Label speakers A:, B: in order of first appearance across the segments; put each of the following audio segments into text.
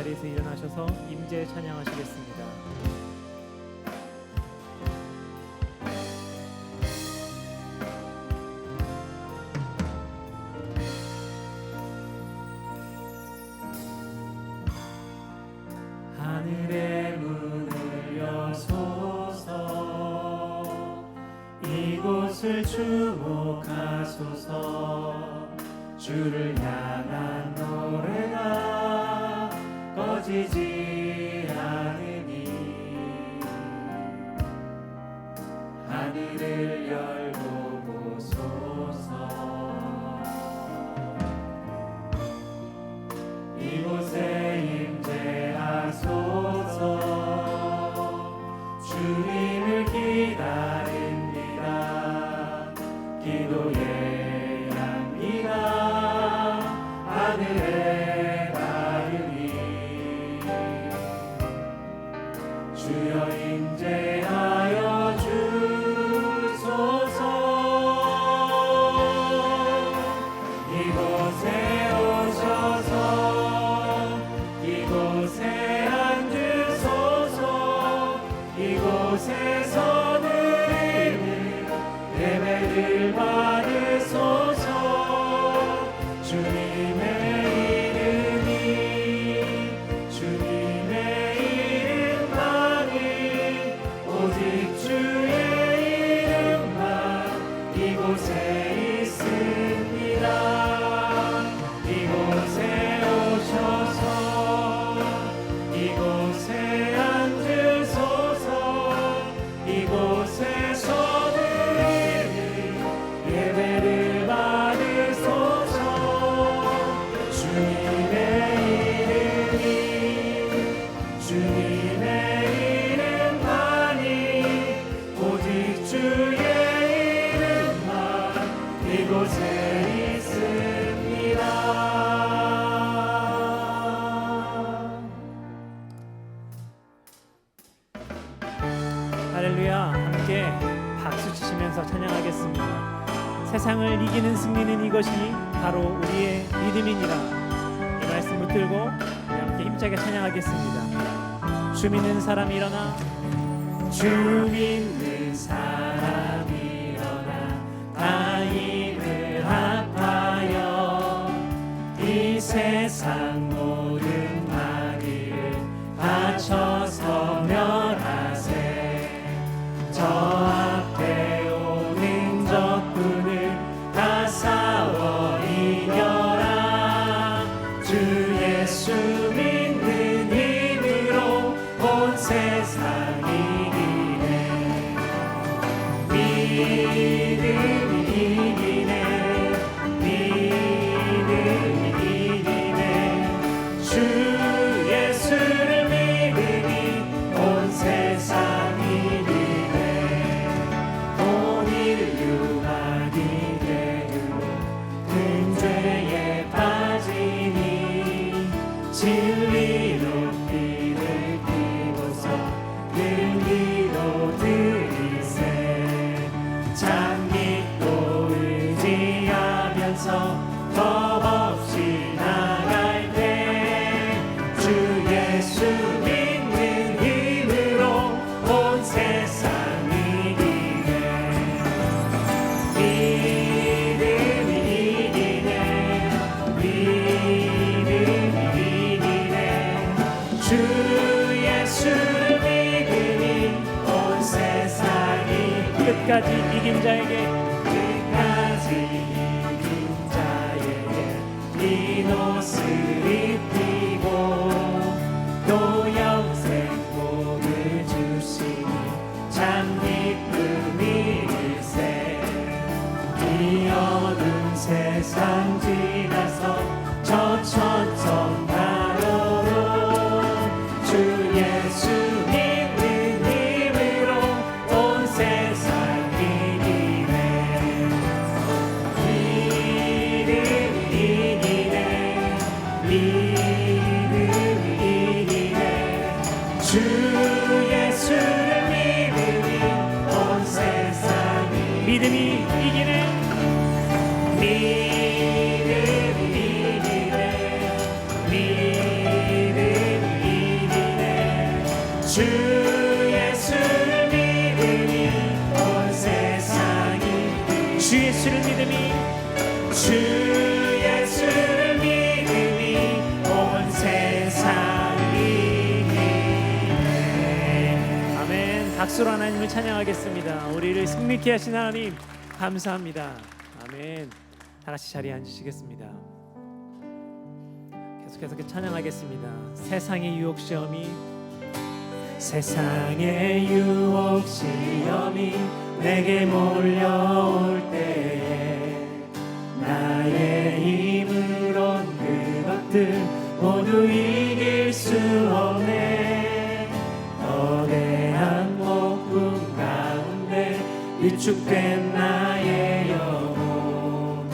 A: 자리에서 일어나셔서 임재 찬양하시겠습니다.
B: 하늘의 문을 여소서, 이곳을 주목하소서. 주를 향한 노래가 꺼지지 않으니 하늘을 열고 보소서. 이곳에 임재하소서. 주님을 기다립니다. 기도의 향기가 하늘에 닿으니 주여 임재하여 주소서. 이곳에 오셔서 이곳에 앉으소서. 이곳에서 드리는 예배를 받으소서. 주님의 이름만이 오직 주의 이름만 이곳에 있습니다. 이곳에 오셔서 이곳에 앉으소서. 이곳에서 드리는 예배를 받으소서. 주님의 이름만이 오직 주의 이름만 이곳에 있습니다.
A: 할렐루야. 함께 박수 치시면서 찬양하겠습니다. 세상을 이기는 승리는 이것이 바로 우리의 믿음이니라. 이 말씀 붙들고 우리 함께 힘차게 찬양하겠습니다. 주 믿는 사람 일어나,
B: 주 믿는 사람 일어나 다 힘을 합하여 이 세상 모든 마귀를 바쳐서 멸하세. 저 앞에 오는 적군을 다 싸워 이겨라. 주 예수 믿는 힘으로 온 세상 이기네. 믿음이 이기네. 믿음이 이기네. 주 예수를 믿으니 온 세상 이기네. 온 인류 마귀 되고 큰 죄에 빠지니 진리로 빛을 띠고서 늘 기도드리세. 장밋도 의지하면서 겁없이 나갈 때 주 예수 믿는 힘으로 온 세상 이기네. 믿음이 이기네. 믿음이 이기네. 주 예수를 믿으니 온 세상이
A: 끝까지 이긴 자에게
B: 끝까지 이긴 자에게 이 옷을 입히고 또 영생 복을 주시니 참 기쁨일세. 이 어두운 세상 지나서 저 천성 바로로 주 예수 믿는 힘으로 온 세상 이기네. 믿음이 이기네. 믿음이 이기네. 주 예수를 믿으니 온 세상이
A: 믿음이 이기네.
B: 믿음이 이기네. 믿음이
A: 예수를 믿음이
B: 주 예수를 믿음이 온 세상이
A: 아멘. 박수로 하나님을 찬양하겠습니다. 우리를 승리케 하신 하나님 감사합니다. 아멘. 다 같이 자리에 앉으시겠습니다. 계속해서 찬양하겠습니다. 세상의 유혹 시험이
B: 내게 몰려올 때에 나의 힘으론 그것들 모두 이길 수 없네. 거대한 폭풍 가운데 위축된 나의 영혼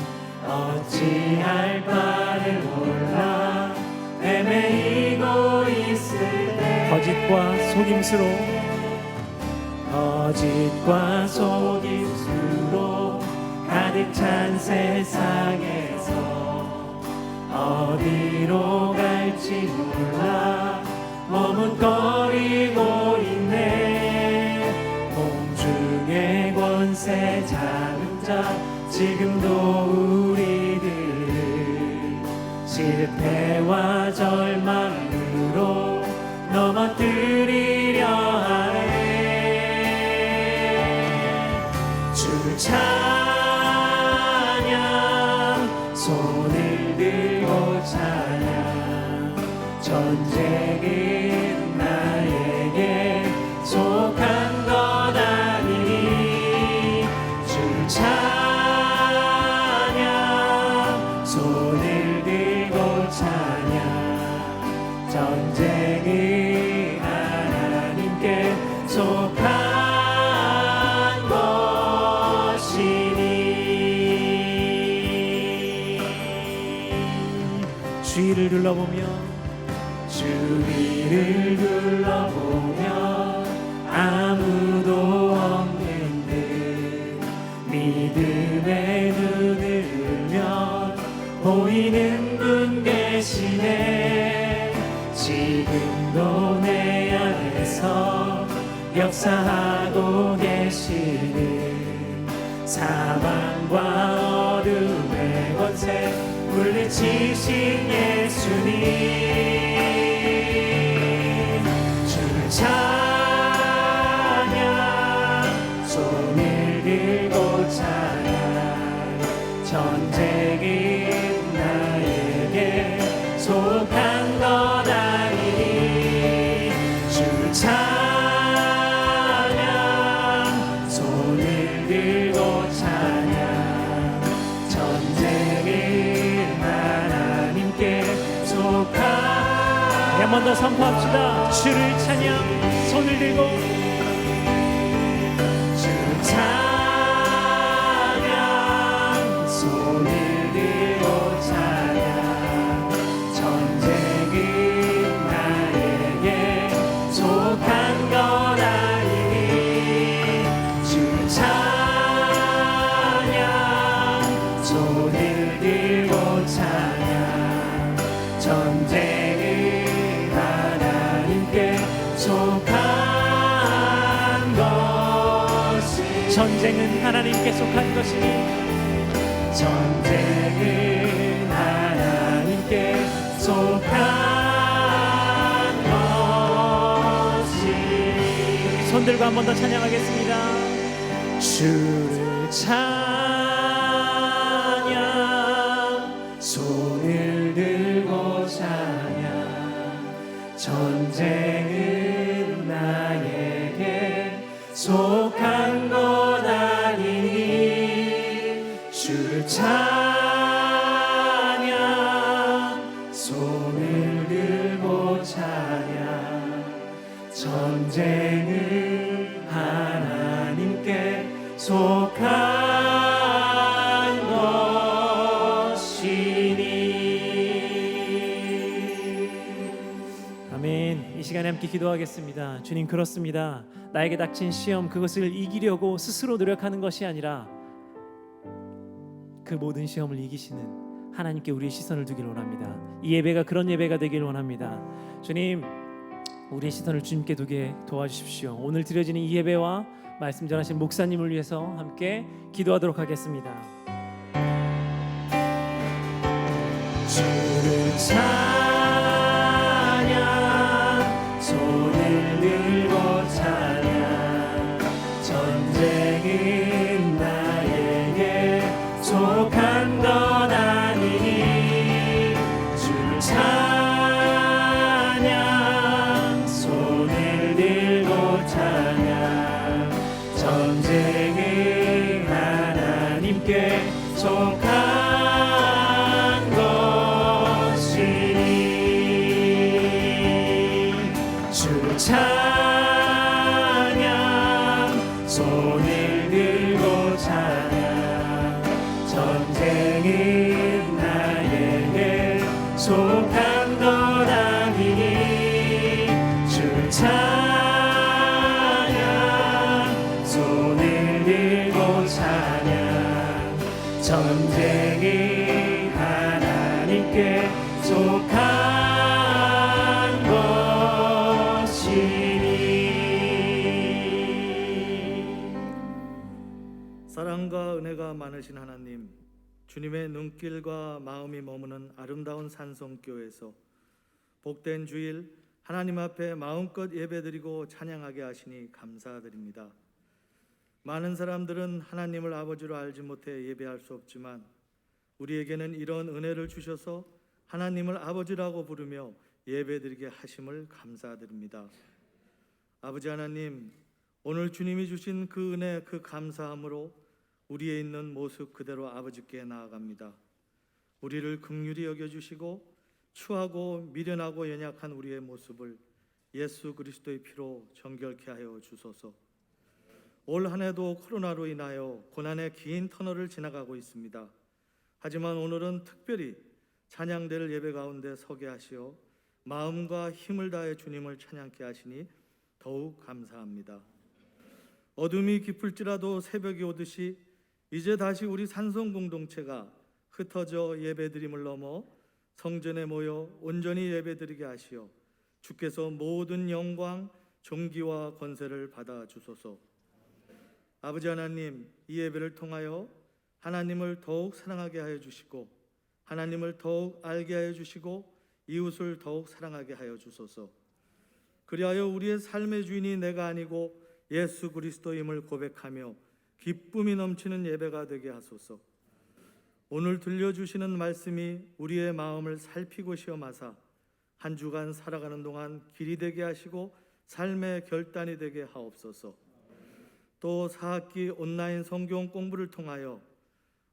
B: 어찌할 바를 몰라 헤매이고 있을 때 거짓과 속임수로 가득 찬 세상에서 어디로 갈지 몰라 머뭇거리고 있네. 공중의 권세 잡은 자 지금도 우리들을 실패와 절망으로 넘어뜨리려 하네. 주를 찬양 손을 들고 찬양 전쟁은 나에게 속한 것 아니니. 주를 찬양 손을 들고 찬양 전쟁은 하나님께 속한
A: 주위를
B: 둘러보며 아무도 없는 듯 믿음의 눈을 들면 보이는 분 계시네. 지금도 내 안에서 역사하고 계시는 사망과 어둠의 권세 물리치신 예수님. 주를 찬양 손을 들고 찬양 전쟁은 나에게 속한 것 아니니. 주를 찬양 손을 들고 찬양 전쟁은 하나님께 속한.
A: 한 번 더 선포합시다. 주를 찬양 손을 들고
B: 주를 찬양 손을 들고 찬양 전쟁은 나에게 속한 것 아니니. 주를 찬양 손을 들고 찬양 전쟁은 하나님께 속한 것이.
A: 전쟁은 하나님께 속한 것이니
B: 전쟁은 하나님께 속한 것이.
A: 손들고 한 번 더 찬양하겠습니다.
B: 주를 찬양 손을 들고 찬양 전쟁은 나에게 속한 것 아니니. 주를 찬양 손을 들고 찬양 전쟁은 하나님께 속한 것이니.
A: 아멘. 이 시간에 함께 기도하겠습니다. 주님, 그렇습니다. 나에게 닥친 시험, 그것을 이기려고 스스로 노력하는 것이 아니라 그 모든 시험을 이기시는 하나님께 우리의 시선을 두길 원합니다. 이 예배가 그런 예배가 되길 원합니다. 주님, 우리의 시선을 주님께 두게 도와주십시오. 오늘 드려지는 이 예배와 말씀 전하신 목사님을 위해서 함께 기도하도록 하겠습니다.
B: 주를 찬양, 손을 들고 찬양. 전쟁은 나에게 속한 것 아니니. 주를 찬양, 손을 들고 찬양. 전쟁은 하나님께 속한 주를 찬양, 손을 들고 찬양. 전쟁은 나에게 속한 것 아니니. 주를 찬양, 손을 들고 찬양. 전쟁은 하나님께 속한
C: 사랑과 은혜가 많으신 하나님, 주님의 눈길과 마음이 머무는 아름다운 산성교회에서 복된 주일 하나님 앞에 마음껏 예배드리고 찬양하게 하시니 감사드립니다. 많은 사람들은 하나님을 아버지로 알지 못해 예배할 수 없지만 우리에게는 이런 은혜를 주셔서 하나님을 아버지라고 부르며 예배드리게 하심을 감사드립니다. 아버지 하나님, 오늘 주님이 주신 그 은혜, 그 감사함으로 우리에 있는 모습 그대로 아버지께 나아갑니다. 우리를 긍휼히 여겨주시고 추하고 미련하고 연약한 우리의 모습을 예수 그리스도의 피로 정결케 하여 주소서. 올 한 해도 코로나로 인하여 고난의 긴 터널을 지나가고 있습니다. 하지만 오늘은 특별히 찬양될 예배 가운데 서게 하시어 마음과 힘을 다해 주님을 찬양케 하시니 더욱 감사합니다. 어둠이 깊을지라도 새벽이 오듯이 이제 다시 우리 산성 공동체가 흩어져 예배드림을 넘어 성전에 모여 온전히 예배드리게 하시어 주께서 모든 영광, 존귀와 권세를 받아 주소서. 아버지 하나님, 이 예배를 통하여 하나님을 더욱 사랑하게 하여 주시고 하나님을 더욱 알게 하여 주시고 이웃을 더욱 사랑하게 하여 주소서. 그리하여 우리의 삶의 주인이 내가 아니고 예수 그리스도임을 고백하며 기쁨이 넘치는 예배가 되게 하소서. 오늘 들려주시는 말씀이 우리의 마음을 살피고 시험하사 한 주간 살아가는 동안 길이 되게 하시고 삶의 결단이 되게 하옵소서. 또 4학기 온라인 성경 공부를 통하여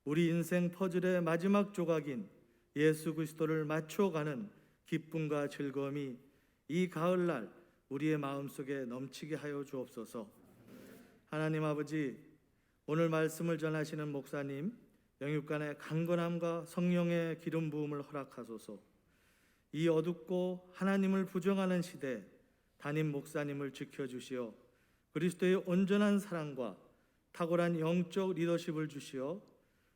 C: 우리 인생 퍼즐의 마지막 조각인 예수 그리스도를 맞춰가는 기쁨과 즐거움이 이 가을날 우리의 마음속에 넘치게 하여 주옵소서. 하나님 아버지, 오늘 말씀을 전하시는 목사님 영육간의 강건함과 성령의 기름 부음을 허락하소서. 이 어둡고 하나님을 부정하는 시대 담임 목사님을 지켜주시어 그리스도의 온전한 사랑과 탁월한 영적 리더십을 주시어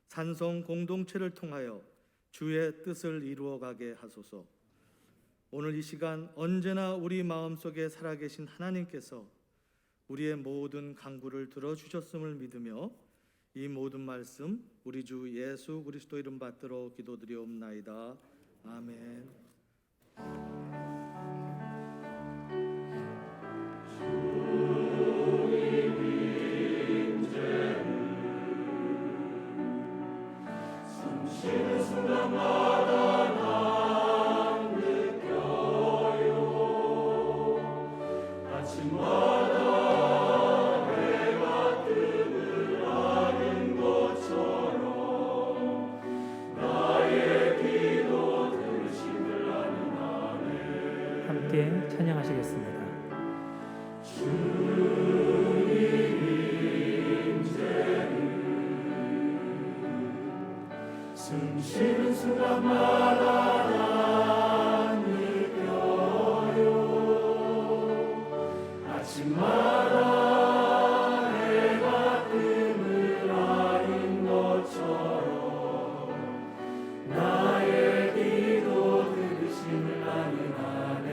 C: 산성 공동체를 통하여 주의 뜻을 이루어가게 하소서. 오늘 이 시간 언제나 우리 마음속에 살아계신 하나님께서 우리의 모든 간구를 들어주셨음을 믿으며 이 모든 말씀 우리 주 예수 그리스도 이름 받들어 기도드리옵나이다. 아멘.
B: 숨쉬는 순간마다 난 느껴요. 아침마다 해가 뜸을 아는 것처럼 나의 기도 들으심을 아는 아멘.
A: 함께 찬양하시겠습니다.
B: 숨쉬는 순간마다 난 느껴요. 아침마다 해가 뜸을 아는 것처럼 나의 기도 들으심을 아는 아네.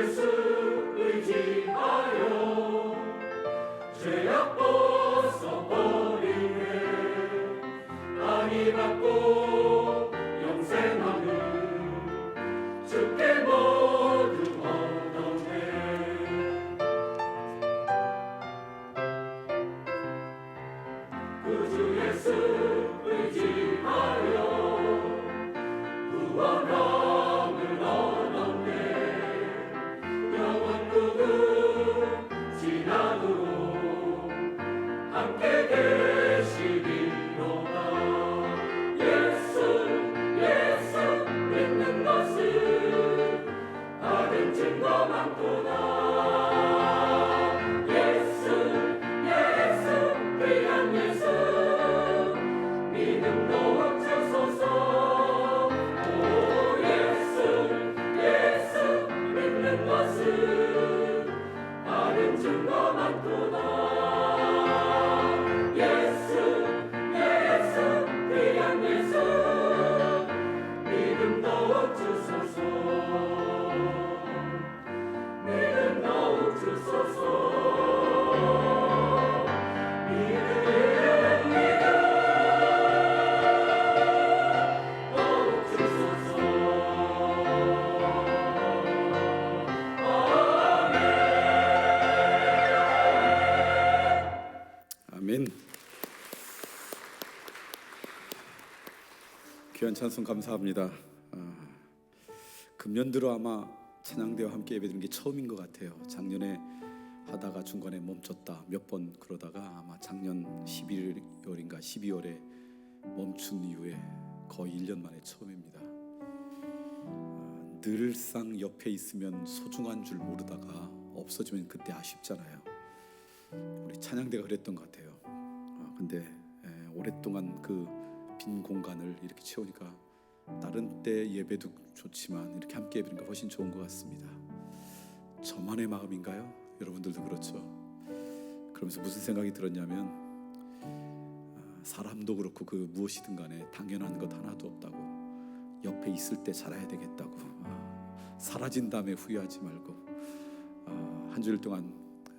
B: 예수 의지하여 죄악 벗어버리네 안위 받고 영생 얻는 주께 모두 얻었네 구주 예수 의지하여 구원함을 얻었네 영원 구급 지나도록 함께 계시리로다 예수 믿는 것은 받은 증거 많도다 예수 귀한 예수 믿음도 없으소서 오 예수 믿는 것은 받은 증거 많도다 예수 귀한 예수 믿음도 없으소서 믿음도 없으소서
D: 아멘. 귀한 찬송 감사합니다. 금년 들어 아마 찬양대와 함께 예배드리는 게 처음인 것 같아요. 작년에 하다가 중간에 멈췄다 몇 번 그러다가 아마 작년 11월인가 12월에 멈춘 이후에 거의 1년 만에 처음입니다. 늘상 옆에 있으면 소중한 줄 모르다가 없어지면 그때 아쉽잖아요. 우리 찬양대가 그랬던 것 같아요. 근데 오랫동안 그 빈 공간을 이렇게 채우니까 다른 때 예배도 좋지만 이렇게 함께 예배하는 게 훨씬 좋은 것 같습니다. 저만의 마음인가요? 여러분들도 그렇죠. 그러면서 무슨 생각이 들었냐면 사람도 그렇고 그 무엇이든 간에 당연한 것 하나도 없다고 옆에 있을 때 살아야 되겠다고 사라진 다음에 후회하지 말고 한 주일 동안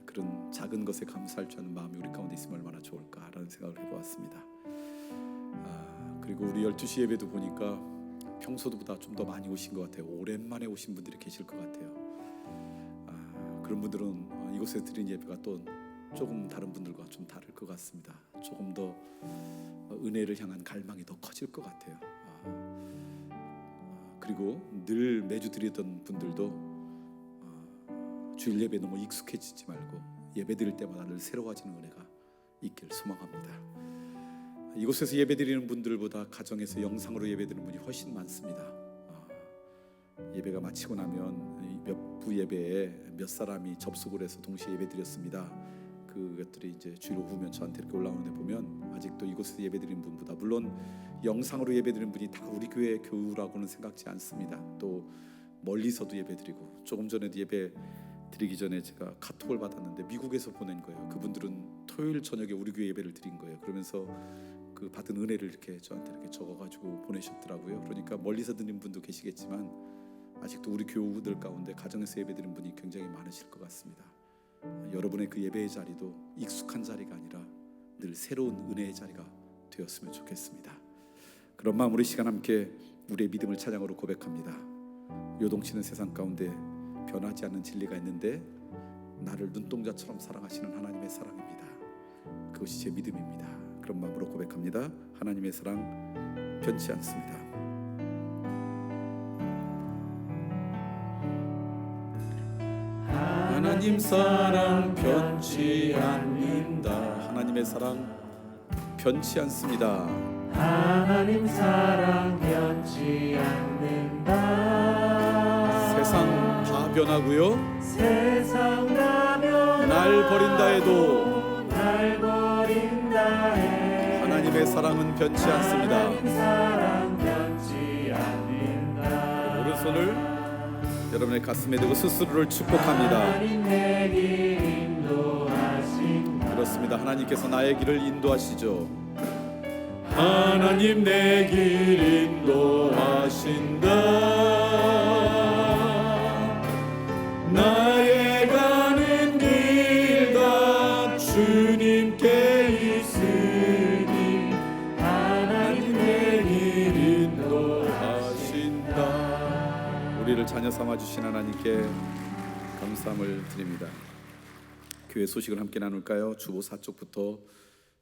D: 그런 작은 것에 감사할 줄 아는 마음이 우리 가운데 있으면 얼마나 좋을까라는 생각을 해보았습니다. 그리고 우리 12시 예배도 보니까 평소보다 좀 더 많이 오신 것 같아요. 오랜만에 오신 분들이 계실 것 같아요. 그런 분들은 이곳에 드린 예배가 또 조금 다른 분들과 좀 다를 것 같습니다. 조금 더 은혜를 향한 갈망이 더 커질 것 같아요. 그리고 늘 매주 드리던 분들도 주일 예배 너무 익숙해지지 말고 예배 드릴 때마다 늘 새로워지는 은혜가 있길 소망합니다. 이곳에서 예배 드리는 분들보다 가정에서 영상으로 예배 드리는 분이 훨씬 많습니다. 예배가 마치고 나면 몇 부 예배에 몇 사람이 접속을 해서 동시에 예배 드렸습니다. 그것들이 이제 주일 오후면 저한테 이렇게 올라오는데 보면 아직도 이곳에서 예배 드리는 분보다 물론 영상으로 예배 드리는 분이 다 우리 교회 교우라고는 생각지 않습니다. 또 멀리서도 예배 드리고 조금 전에도 예배 드리기 전에 제가 카톡을 받았는데 미국에서 보낸 거예요. 그분들은 토요일 저녁에 우리 교회 예배를 드린 거예요. 그러면서 그 받은 은혜를 이렇게 저한테 이렇게 적어가지고 보내셨더라고요. 그러니까 멀리서 듣는 분도 계시겠지만 아직도 우리 교우들 가운데 가정에서 예배드리는 분이 굉장히 많으실 것 같습니다. 여러분의 그 예배의 자리도 익숙한 자리가 아니라 늘 새로운 은혜의 자리가 되었으면 좋겠습니다. 그런 마음으로 이 시간 함께 우리의 믿음을 찬양으로 고백합니다. 요동치는 세상 가운데 변하지 않는 진리가 있는데 나를 눈동자처럼 사랑하시는 하나님의 사랑입니다. 그것이 제 믿음입니다. 그런 마음으로 고백합니다. 하나님의 사랑 변치 않습니다. 하나님 사랑 변치 않는다. 하나님의 사랑 변치 않습니다.
A: 하나님 사랑 변치 않는다.
D: 세상 다 변하고요.
A: 세상 다 변하고
D: 날 버린다 해도
A: 날 버린다 해도
D: 하나님의 사랑은 변치 않습니다.
A: 하나님 사랑 변치 않는다.
D: 오른손을 여러분의 가슴에 대고 스스로를 축복합니다.
A: 하나님 내 길 인도하신다.
D: 그렇습니다. 하나님께서 나의 길을 인도하시죠. 하나님 내 길 인도하신다. 나의 가는 길 다 주님께 있으니 하나님 내길 인도하신다. 우리를 자녀 삼아 주신 하나님께 감사함을 드립니다. 교회 소식을 함께 나눌까요? 주보 4쪽부터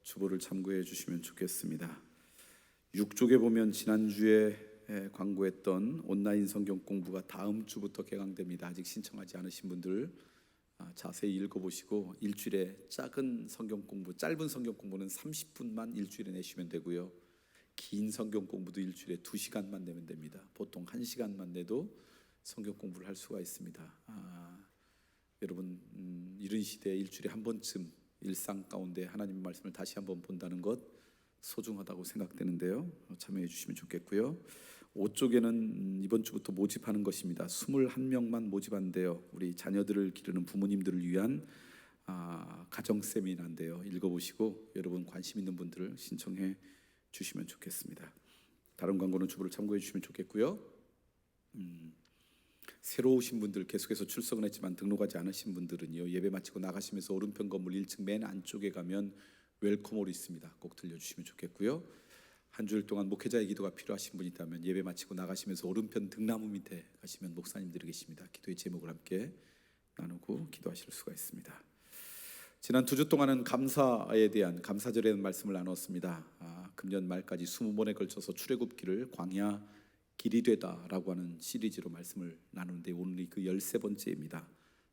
D: 주보를 참고해 주시면 좋겠습니다. 6쪽에 보면 지난주에 광고했던 온라인 성경 공부가 다음 주부터 개강됩니다. 아직 신청하지 않으신 분들 자세히 읽어보시고 일주일에 작은 성경 공부, 짧은 성경 공부는 30분만 일주일에 내시면 되고요. 긴 성경 공부도 일주일에 2시간만 내면 됩니다. 보통 1시간만 내도 성경 공부를 할 수가 있습니다. 여러분 이른 시대에 일주일에 한 번쯤 일상 가운데 하나님의 말씀을 다시 한번 본다는 것 소중하다고 생각되는데요. 참여해 주시면 좋겠고요. 5쪽에는 이번 주부터 모집하는 것입니다. 21명만 모집한대요. 우리 자녀들을 기르는 부모님들을 위한 가정 세미나인데요. 읽어보시고 여러분 관심 있는 분들을 신청해 주시면 좋겠습니다. 다른 광고는 주보를 참고해 주시면 좋겠고요. 새로 오신 분들, 계속해서 출석은 했지만 등록하지 않으신 분들은요, 예배 마치고 나가시면서 오른편 건물 1층 맨 안쪽에 가면 웰컴홀이 있습니다. 꼭 들려주시면 좋겠고요. 한 주일 동안 목회자의 기도가 필요하신 분이 있다면 예배 마치고 나가시면서 오른편 등나무 밑에 가시면 목사님들이 계십니다. 기도의 제목을 함께 나누고 기도하실 수가 있습니다. 지난 2주 동안은 감사에 대한, 감사절에 대한 말씀을 나눴습니다. 금년 말까지 20번에 걸쳐서 출애굽기를 광야 길이 되다라고 하는 시리즈로 말씀을 나누는데 오늘이 그 13번째입니다.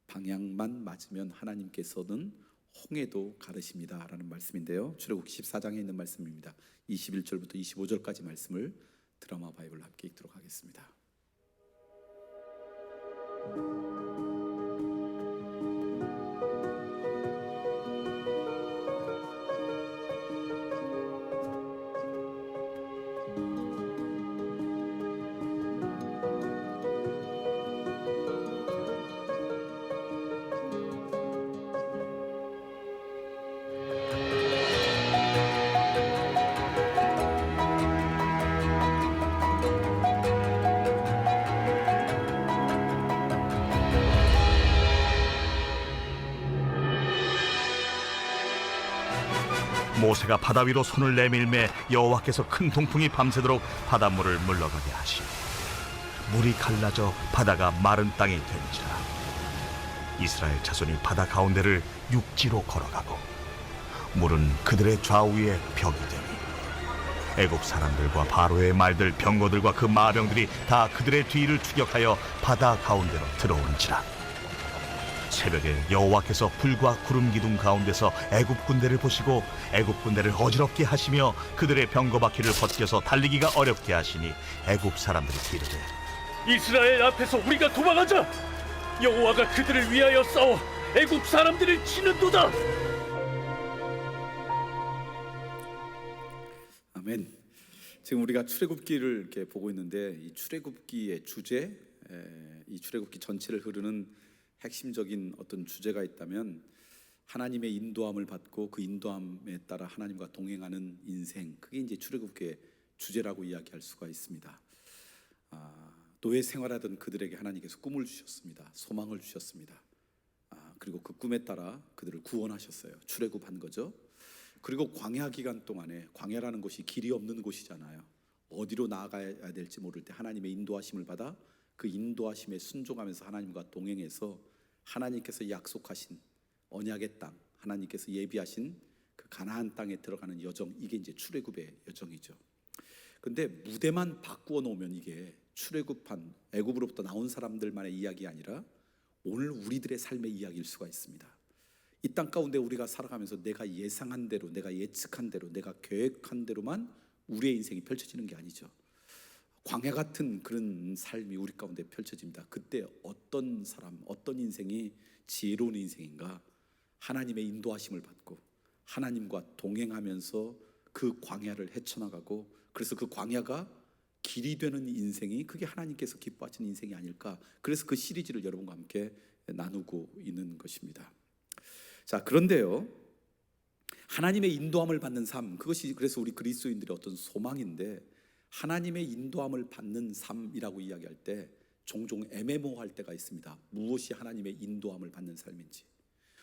D: 방향만 맞으면 하나님께서는 홍해도 가르십니다 라는 말씀인데요, 출애굽기 14장에 있는 말씀입니다. 21절부터 25절까지 말씀을 드라마 바이블로 함께 읽도록 하겠습니다.
E: 모세가 바다 위로 손을 내밀매 여호와께서 큰 동풍이 밤새도록 바닷물을 물러가게 하시고 물이 갈라져 바다가 마른 땅이 된지라. 이스라엘 자손이 바다 가운데를 육지로 걸어가고 물은 그들의 좌우에 벽이 되니 애굽 사람들과 바로의 말들 병거들과 그 마병들이 다 그들의 뒤를 추격하여 바다 가운데로 들어온지라. 새벽에 여호와께서 불과 구름 기둥 가운데서 애굽 군대를 보시고 애굽 군대를 어지럽게 하시며 그들의 병거 바퀴를 벗겨서 달리기가 어렵게 하시니 애굽 사람들이 이르되
B: 이스라엘 앞에서 우리가 도망하자. 여호와가 그들을 위하여 싸워 애굽 사람들을 치는도다.
D: 아멘. 지금 우리가 출애굽기를 이렇게 보고 있는데 이 출애굽기의 주제, 이 출애굽기 전체를 흐르는 핵심적인 어떤 주제가 있다면 하나님의 인도함을 받고 그 인도함에 따라 하나님과 동행하는 인생, 그게 이제 출애굽기의 주제라고 이야기할 수가 있습니다. 노예 생활하던 그들에게 하나님께서 꿈을 주셨습니다. 소망을 주셨습니다. 그리고 그 꿈에 따라 그들을 구원하셨어요. 출애굽한 거죠. 그리고 광야 기간 동안에, 광야라는 곳이 길이 없는 곳이잖아요. 어디로 나아가야 될지 모를 때 하나님의 인도하심을 받아 그 인도하심에 순종하면서 하나님과 동행해서 하나님께서 약속하신 언약의 땅, 하나님께서 예비하신 그 가나안 땅에 들어가는 여정, 이게 이제 출애굽의 여정이죠. 근데 무대만 바꾸어 놓으면 이게 출애굽한 애굽으로부터 나온 사람들만의 이야기 아니라 오늘 우리들의 삶의 이야기일 수가 있습니다. 이 땅 가운데 우리가 살아가면서 내가 예상한 대로, 내가 예측한 대로, 내가 계획한 대로만 우리의 인생이 펼쳐지는 게 아니죠. 광야 같은 그런 삶이 우리 가운데 펼쳐집니다. 그때 어떤 사람, 어떤 인생이 지혜로운 인생인가? 하나님의 인도하심을 받고 하나님과 동행하면서 그 광야를 헤쳐나가고, 그래서 그 광야가 길이 되는 인생이, 그게 하나님께서 기뻐하시는 인생이 아닐까. 그래서 그 시리즈를 여러분과 함께 나누고 있는 것입니다. 자, 그런데요, 하나님의 인도함을 받는 삶, 그것이 그래서 우리 그리스도인들의 어떤 소망인데, 하나님의 인도함을 받는 삶이라고 이야기할 때 종종 애매모호할 때가 있습니다. 무엇이 하나님의 인도함을 받는 삶인지.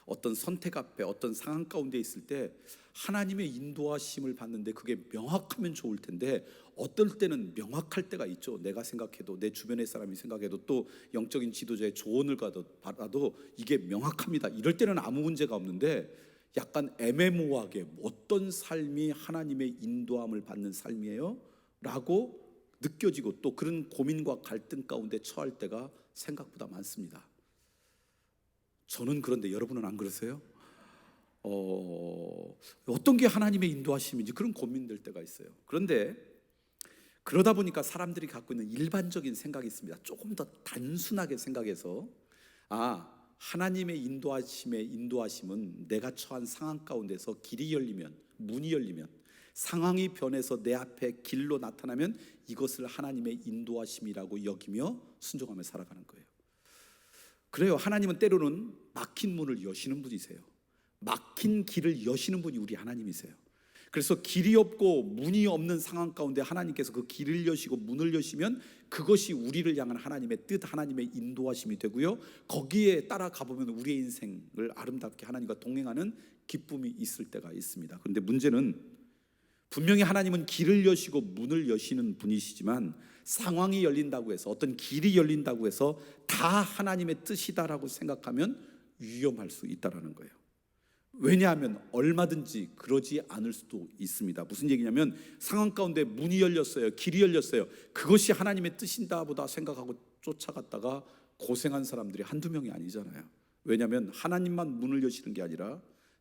D: 어떤 선택 앞에 어떤 상황 가운데 있을 때 하나님의 인도하심을 받는데 그게 명확하면 좋을 텐데 어떨 때는 명확할 때가 있죠. 내가 생각해도, 내 주변의 사람이 생각해도, 또 영적인 지도자의 조언을 받아도 이게 명확합니다. 이럴 때는 아무 문제가 없는데 약간 애매모호하게 어떤 삶이 하나님의 인도함을 받는 삶이에요? 라고 느껴지고 또 그런 고민과 갈등 가운데 처할 때가 생각보다 많습니다. 저는 그런데 여러분은 안 그러세요? 어떤 게 하나님의 인도하심인지 그런 고민될 때가 있어요. 그런데 그러다 보니까 사람들이 갖고 있는 일반적인 생각이 있습니다. 조금 더 단순하게 생각해서 하나님의 인도하심은 내가 처한 상황 가운데서 길이 열리면, 문이 열리면, 상황이 변해서 내 앞에 길로 나타나면 이것을 하나님의 인도하심이라고 여기며 순종하며 살아가는 거예요. 그래요. 하나님은 때로는 막힌 문을 여시는 분이세요. 막힌 길을 여시는 분이 우리 하나님이세요. 그래서 길이 없고 문이 없는 상황 가운데 하나님께서 그 길을 여시고 문을 여시면 그것이 우리를 향한 하나님의 뜻, 하나님의 인도하심이 되고요, 거기에 따라가 보면 우리의 인생을 아름답게 하나님과 동행하는 기쁨이 있을 때가 있습니다. 그런데 문제는 분명히 하나님은 길을 여시고 문을 여시는 분이시지만 상황이 열린다고 해서, 어떤 길이 열린다고 해서 다 하나님의 뜻이다라고 생각하면 위험할 수 있다라는 거예요. 왜냐하면 얼마든지 그러지 않을 수도 있습니다. 무슨 얘기냐면 상황 가운데 문이 열렸어요, 길이 열렸어요. 그것이 하나님의 뜻인가 보다 생각하고 쫓아갔다가 고생한 사람들이 한두 명이 아니잖아요. 왜냐하면 하나님만 문을 여시는 게 아니라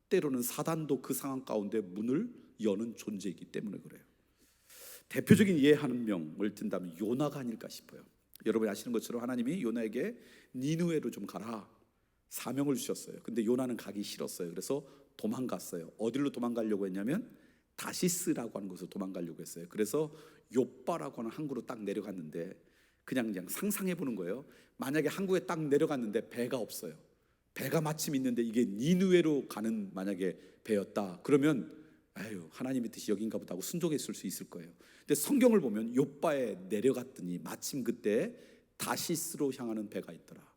D: 때로는 사단도 그 상황 가운데 문을 여는 존재이기 때문에 그래요. 대표적인 예 한 명을 든다면 요나가 아닐까 싶어요. 여러분이 아시는 것처럼 하나님이 요나에게 니느웨로 좀 가라 사명을 주셨어요. 근데 요나는 가기 싫었어요. 그래서 도망갔어요. 어디로 도망가려고 했냐면 다시스라고 하는 곳으로 도망가려고 했어요. 그래서 요빠라고 하는 항구로 딱 내려갔는데 그냥 상상해 보는 거예요. 만약에 항구에 딱 내려갔는데 배가 없어요. 배가 마침 있는데 이게 니느웨로 가는 만약에 배였다 그러면 하나님의 뜻이 여긴가 보다 하고 순종했을 수 있을 거예요. 근데 성경을 보면 요빠에 내려갔더니 마침 그때 다시스로 향하는 배가 있더라.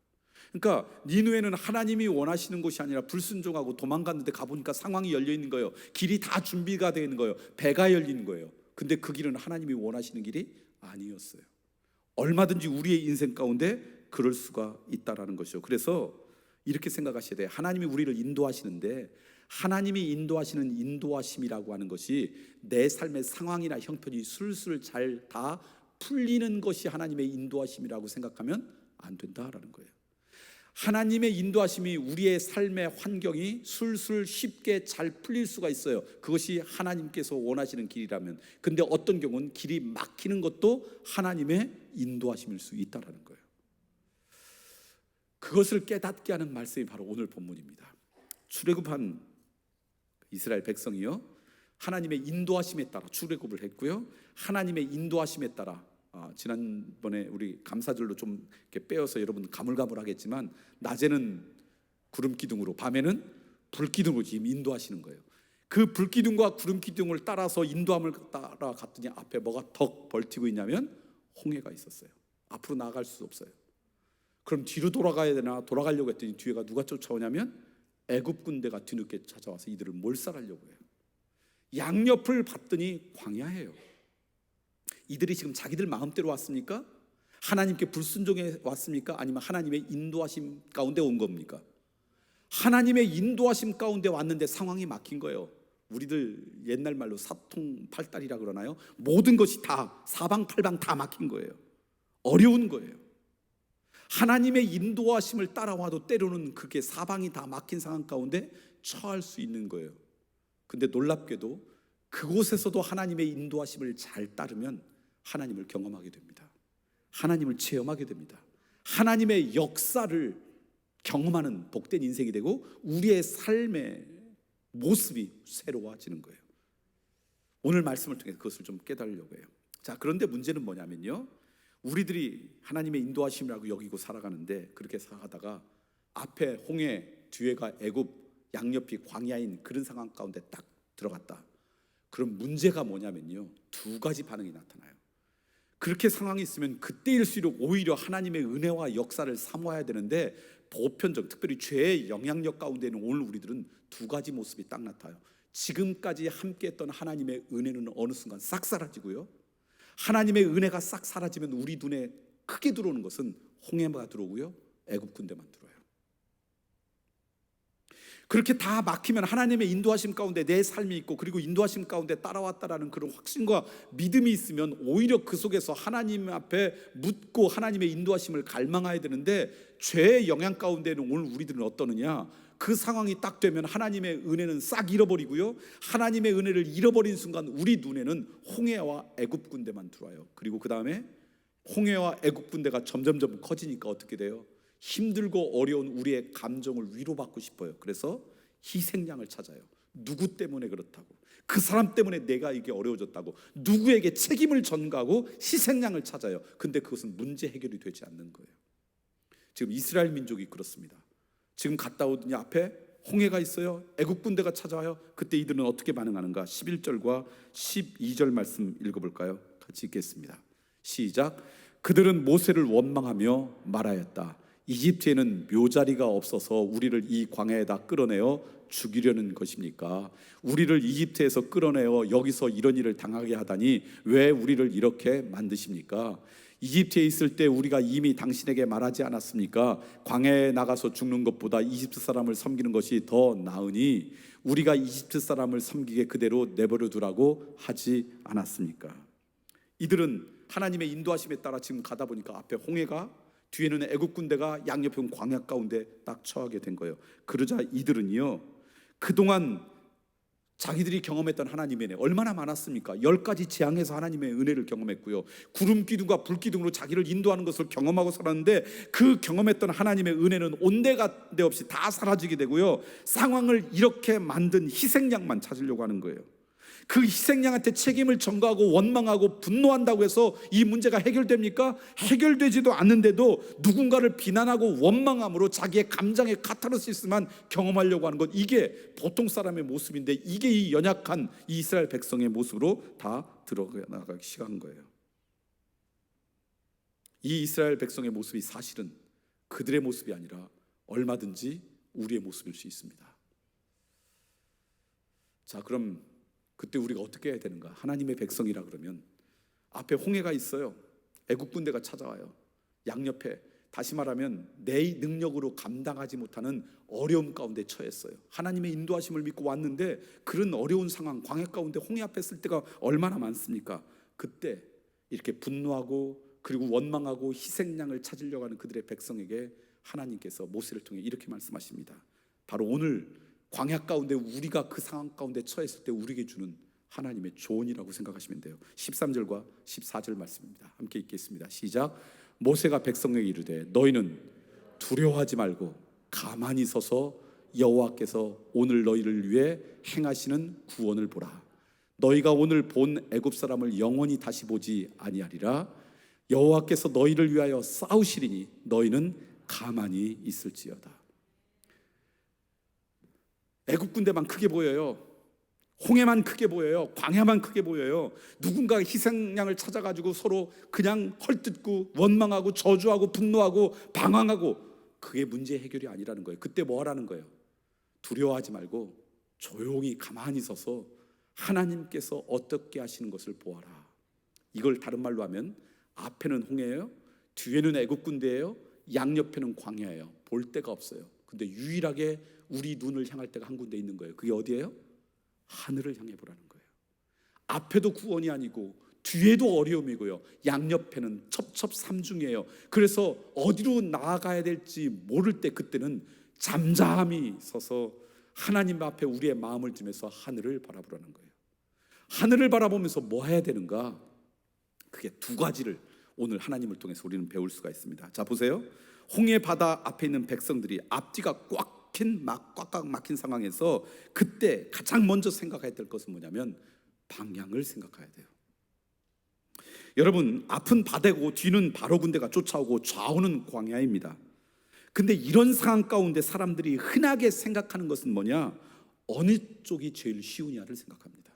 D: 그러니까 니느웨는 하나님이 원하시는 곳이 아니라 불순종하고 도망갔는데 가보니까 상황이 열려 있는 거예요. 길이 다 준비가 되어 있는 거예요. 배가 열린 거예요. 근데 그 길은 하나님이 원하시는 길이 아니었어요. 얼마든지 우리의 인생 가운데 그럴 수가 있다라는 것이죠. 그래서 이렇게 생각하셔야 돼요. 하나님이 우리를 인도하시는데 하나님이 인도하시는 인도하심이라고 하는 것이 내 삶의 상황이나 형편이 술술 잘 다 풀리는 것이 하나님의 인도하심이라고 생각하면 안 된다라는 거예요. 하나님의 인도하심이 우리의 삶의 환경이 술술 쉽게 잘 풀릴 수가 있어요. 그것이 하나님께서 원하시는 길이라면. 근데 어떤 경우는 길이 막히는 것도 하나님의 인도하심일 수 있다는 거예요. 그것을 깨닫게 하는 말씀이 바로 오늘 본문입니다. 출애굽한 이스라엘 백성이요, 하나님의 인도하심에 따라 출애굽을 했고요, 하나님의 인도하심에 따라 지난번에 우리 감사절로 좀 이렇게 빼어서 여러분 가물가물하겠지만 낮에는 구름 기둥으로 밤에는 불 기둥으로 지금 인도하시는 거예요. 그 불 기둥과 구름 기둥을 따라서 인도함을 따라갔더니 앞에 뭐가 턱 벌티고 있냐면 홍해가 있었어요. 앞으로 나아갈 수 없어요. 그럼 뒤로 돌아가야 되나 돌아가려고 했더니 뒤에가 누가 쫓아오냐면 애굽 군대가 뒤늦게 찾아와서 이들을 몰살하려고 해요. 양옆을 봤더니 광야예요. 이들이 지금 자기들 마음대로 왔습니까? 하나님께 불순종해 왔습니까? 아니면 하나님의 인도하심 가운데 온 겁니까? 하나님의 인도하심 가운데 왔는데 상황이 막힌 거예요. 우리들 옛날 말로 사통팔달이라 그러나요? 모든 것이 다 사방팔방 다 막힌 거예요. 어려운 거예요. 하나님의 인도하심을 따라와도 때로는 그게 사방이 다 막힌 상황 가운데 처할 수 있는 거예요. 근데 놀랍게도 그곳에서도 하나님의 인도하심을 잘 따르면 하나님을 경험하게 됩니다. 하나님을 체험하게 됩니다. 하나님의 역사를 경험하는 복된 인생이 되고 우리의 삶의 모습이 새로워지는 거예요. 오늘 말씀을 통해 그것을 좀 깨달으려고 해요. 자, 그런데 문제는 뭐냐면요, 우리들이 하나님의 인도하심이라고 여기고 살아가는데 그렇게 살아가다가 앞에 홍해, 뒤에가 애굽, 양옆이 광야인 그런 상황 가운데 딱 들어갔다. 그럼 문제가 뭐냐면요, 두 가지 반응이 나타나요. 그렇게 상황이 있으면 그때일수록 오히려 하나님의 은혜와 역사를 사모해야 되는데, 보편적 특별히 죄의 영향력 가운데는 오늘 우리들은 두 가지 모습이 딱 나타나요. 지금까지 함께했던 하나님의 은혜는 어느 순간 싹 사라지고요, 하나님의 은혜가 싹 사라지면 우리 눈에 크게 들어오는 것은 홍해가 들어오고요, 애굽 군대만 들어와요. 그렇게 다 막히면 하나님의 인도하심 가운데 내 삶이 있고, 그리고 인도하심 가운데 따라왔다라는 그런 확신과 믿음이 있으면 오히려 그 속에서 하나님 앞에 묻고 하나님의 인도하심을 갈망해야 되는데, 죄의 영향 가운데는 오늘 우리들은 어떠느냐? 그 상황이 딱 되면 하나님의 은혜는 싹 잃어버리고요, 하나님의 은혜를 잃어버린 순간 우리 눈에는 홍해와 애굽 군대만 들어와요. 그리고 그 다음에 홍해와 애굽 군대가 점점점 커지니까 어떻게 돼요? 힘들고 어려운 우리의 감정을 위로받고 싶어요. 그래서 희생양을 찾아요. 누구 때문에 그렇다고, 그 사람 때문에 내가 이게 어려워졌다고 누구에게 책임을 전가하고 희생양을 찾아요. 근데 그것은 문제 해결이 되지 않는 거예요. 지금 이스라엘 민족이 그렇습니다. 지금 갔다 오더니 앞에 홍해가 있어요. 애국 군대가 찾아와요. 그때 이들은 어떻게 반응하는가? 11절과 12절 말씀 읽어볼까요? 같이 읽겠습니다. 시작. 그들은 모세를 원망하며 말하였다. 이집트에는 묘자리가 없어서 우리를 이 광야에다 끌어내어 죽이려는 것입니까? 우리를 이집트에서 끌어내어 여기서 이런 일을 당하게 하다니 왜 우리를 이렇게 만드십니까? 이집트에 있을 때 우리가 이미 당신에게 말하지 않았습니까? 광야에 나가서 죽는 것보다 이집트 사람을 섬기는 것이 더 나으니 우리가 이집트 사람을 섬기게 그대로 내버려 두라고 하지 않았습니까? 이들은 하나님의 인도하심에 따라 지금 가다 보니까 앞에 홍해가, 뒤에는 애국 군대가, 양옆은 광야 가운데 딱 처하게 된 거예요. 그러자 이들은요, 그동안 자기들이 경험했던 하나님의 은혜 얼마나 많았습니까? 10가지 재앙에서 하나님의 은혜를 경험했고요, 구름 기둥과 불 기둥으로 자기를 인도하는 것을 경험하고 살았는데, 그 경험했던 하나님의 은혜는 온데간데 없이 다 사라지게 되고요, 상황을 이렇게 만든 희생양만 찾으려고 하는 거예요. 그 희생양한테 책임을 전가하고 원망하고 분노한다고 해서 이 문제가 해결됩니까? 해결되지도 않는데도 누군가를 비난하고 원망함으로 자기의 감정의 카타르시스만 경험하려고 하는 것, 이게 보통 사람의 모습인데, 이게 이 연약한 이 이스라엘 백성의 모습으로 다 들어가기 시작한 거예요. 이 이스라엘 백성의 모습이 사실은 그들의 모습이 아니라 얼마든지 우리의 모습일 수 있습니다. 자, 그럼 그때 우리가 어떻게 해야 되는가? 하나님의 백성이라 그러면 앞에 홍해가 있어요. 애국 군대가 찾아와요. 양옆에, 다시 말하면 내 능력으로 감당하지 못하는 어려움 가운데 처했어요. 하나님의 인도하심을 믿고 왔는데 그런 어려운 상황, 광야 가운데 홍해 앞에 있을 때가 얼마나 많습니까? 그때 이렇게 분노하고 그리고 원망하고 희생양을 찾으려고 하는 그들의 백성에게 하나님께서 모세를 통해 이렇게 말씀하십니다. 바로 오늘 광야 가운데 우리가 그 상황 가운데 처했을 때 우리에게 주는 하나님의 조언이라고 생각하시면 돼요. 13절과 14절 말씀입니다. 함께 읽겠습니다. 시작. 모세가 백성에게 이르되 너희는 두려워하지 말고 가만히 서서 여호와께서 오늘 너희를 위해 행하시는 구원을 보라. 너희가 오늘 본 애굽 사람을 영원히 다시 보지 아니하리라. 여호와께서 너희를 위하여 싸우시리니 너희는 가만히 있을지어다. 애국 군대만 크게 보여요. 홍해만 크게 보여요. 광야만 크게 보여요. 누군가 희생양을 찾아가지고 서로 그냥 헐뜯고 원망하고 저주하고 분노하고 방황하고, 그게 문제 해결이 아니라는 거예요. 그때 뭐 하라는 거예요? 두려워하지 말고 조용히 가만히 서서 하나님께서 어떻게 하시는 것을 보아라. 이걸 다른 말로 하면 앞에는 홍해예요, 뒤에는 애국 군대예요, 양옆에는 광야예요. 볼 데가 없어요. 근데 유일하게 우리 눈을 향할 때가 한 군데 있는 거예요. 그게 어디예요? 하늘을 향해 보라는 거예요. 앞에도 구원이 아니고 뒤에도 어려움이고요, 양옆에는 첩첩삼중이에요. 그래서 어디로 나아가야 될지 모를 때 그때는 잠잠히 서서 하나님 앞에 우리의 마음을 두면서 하늘을 바라보라는 거예요. 하늘을 바라보면서 뭐 해야 되는가? 그게 두 가지를 오늘 하나님을 통해서 우리는 배울 수가 있습니다. 자, 보세요. 홍해 바다 앞에 있는 백성들이 앞뒤가 꽉꽉 막힌 상황에서 그때 가장 먼저 생각해야 될 것은 뭐냐면 방향을 생각해야 돼요. 여러분, 앞은 바다고 뒤는 바로 군대가 쫓아오고 좌우는 광야입니다. 근데 이런 상황 가운데 사람들이 흔하게 생각하는 것은 뭐냐? 어느 쪽이 제일 쉬우냐를 생각합니다.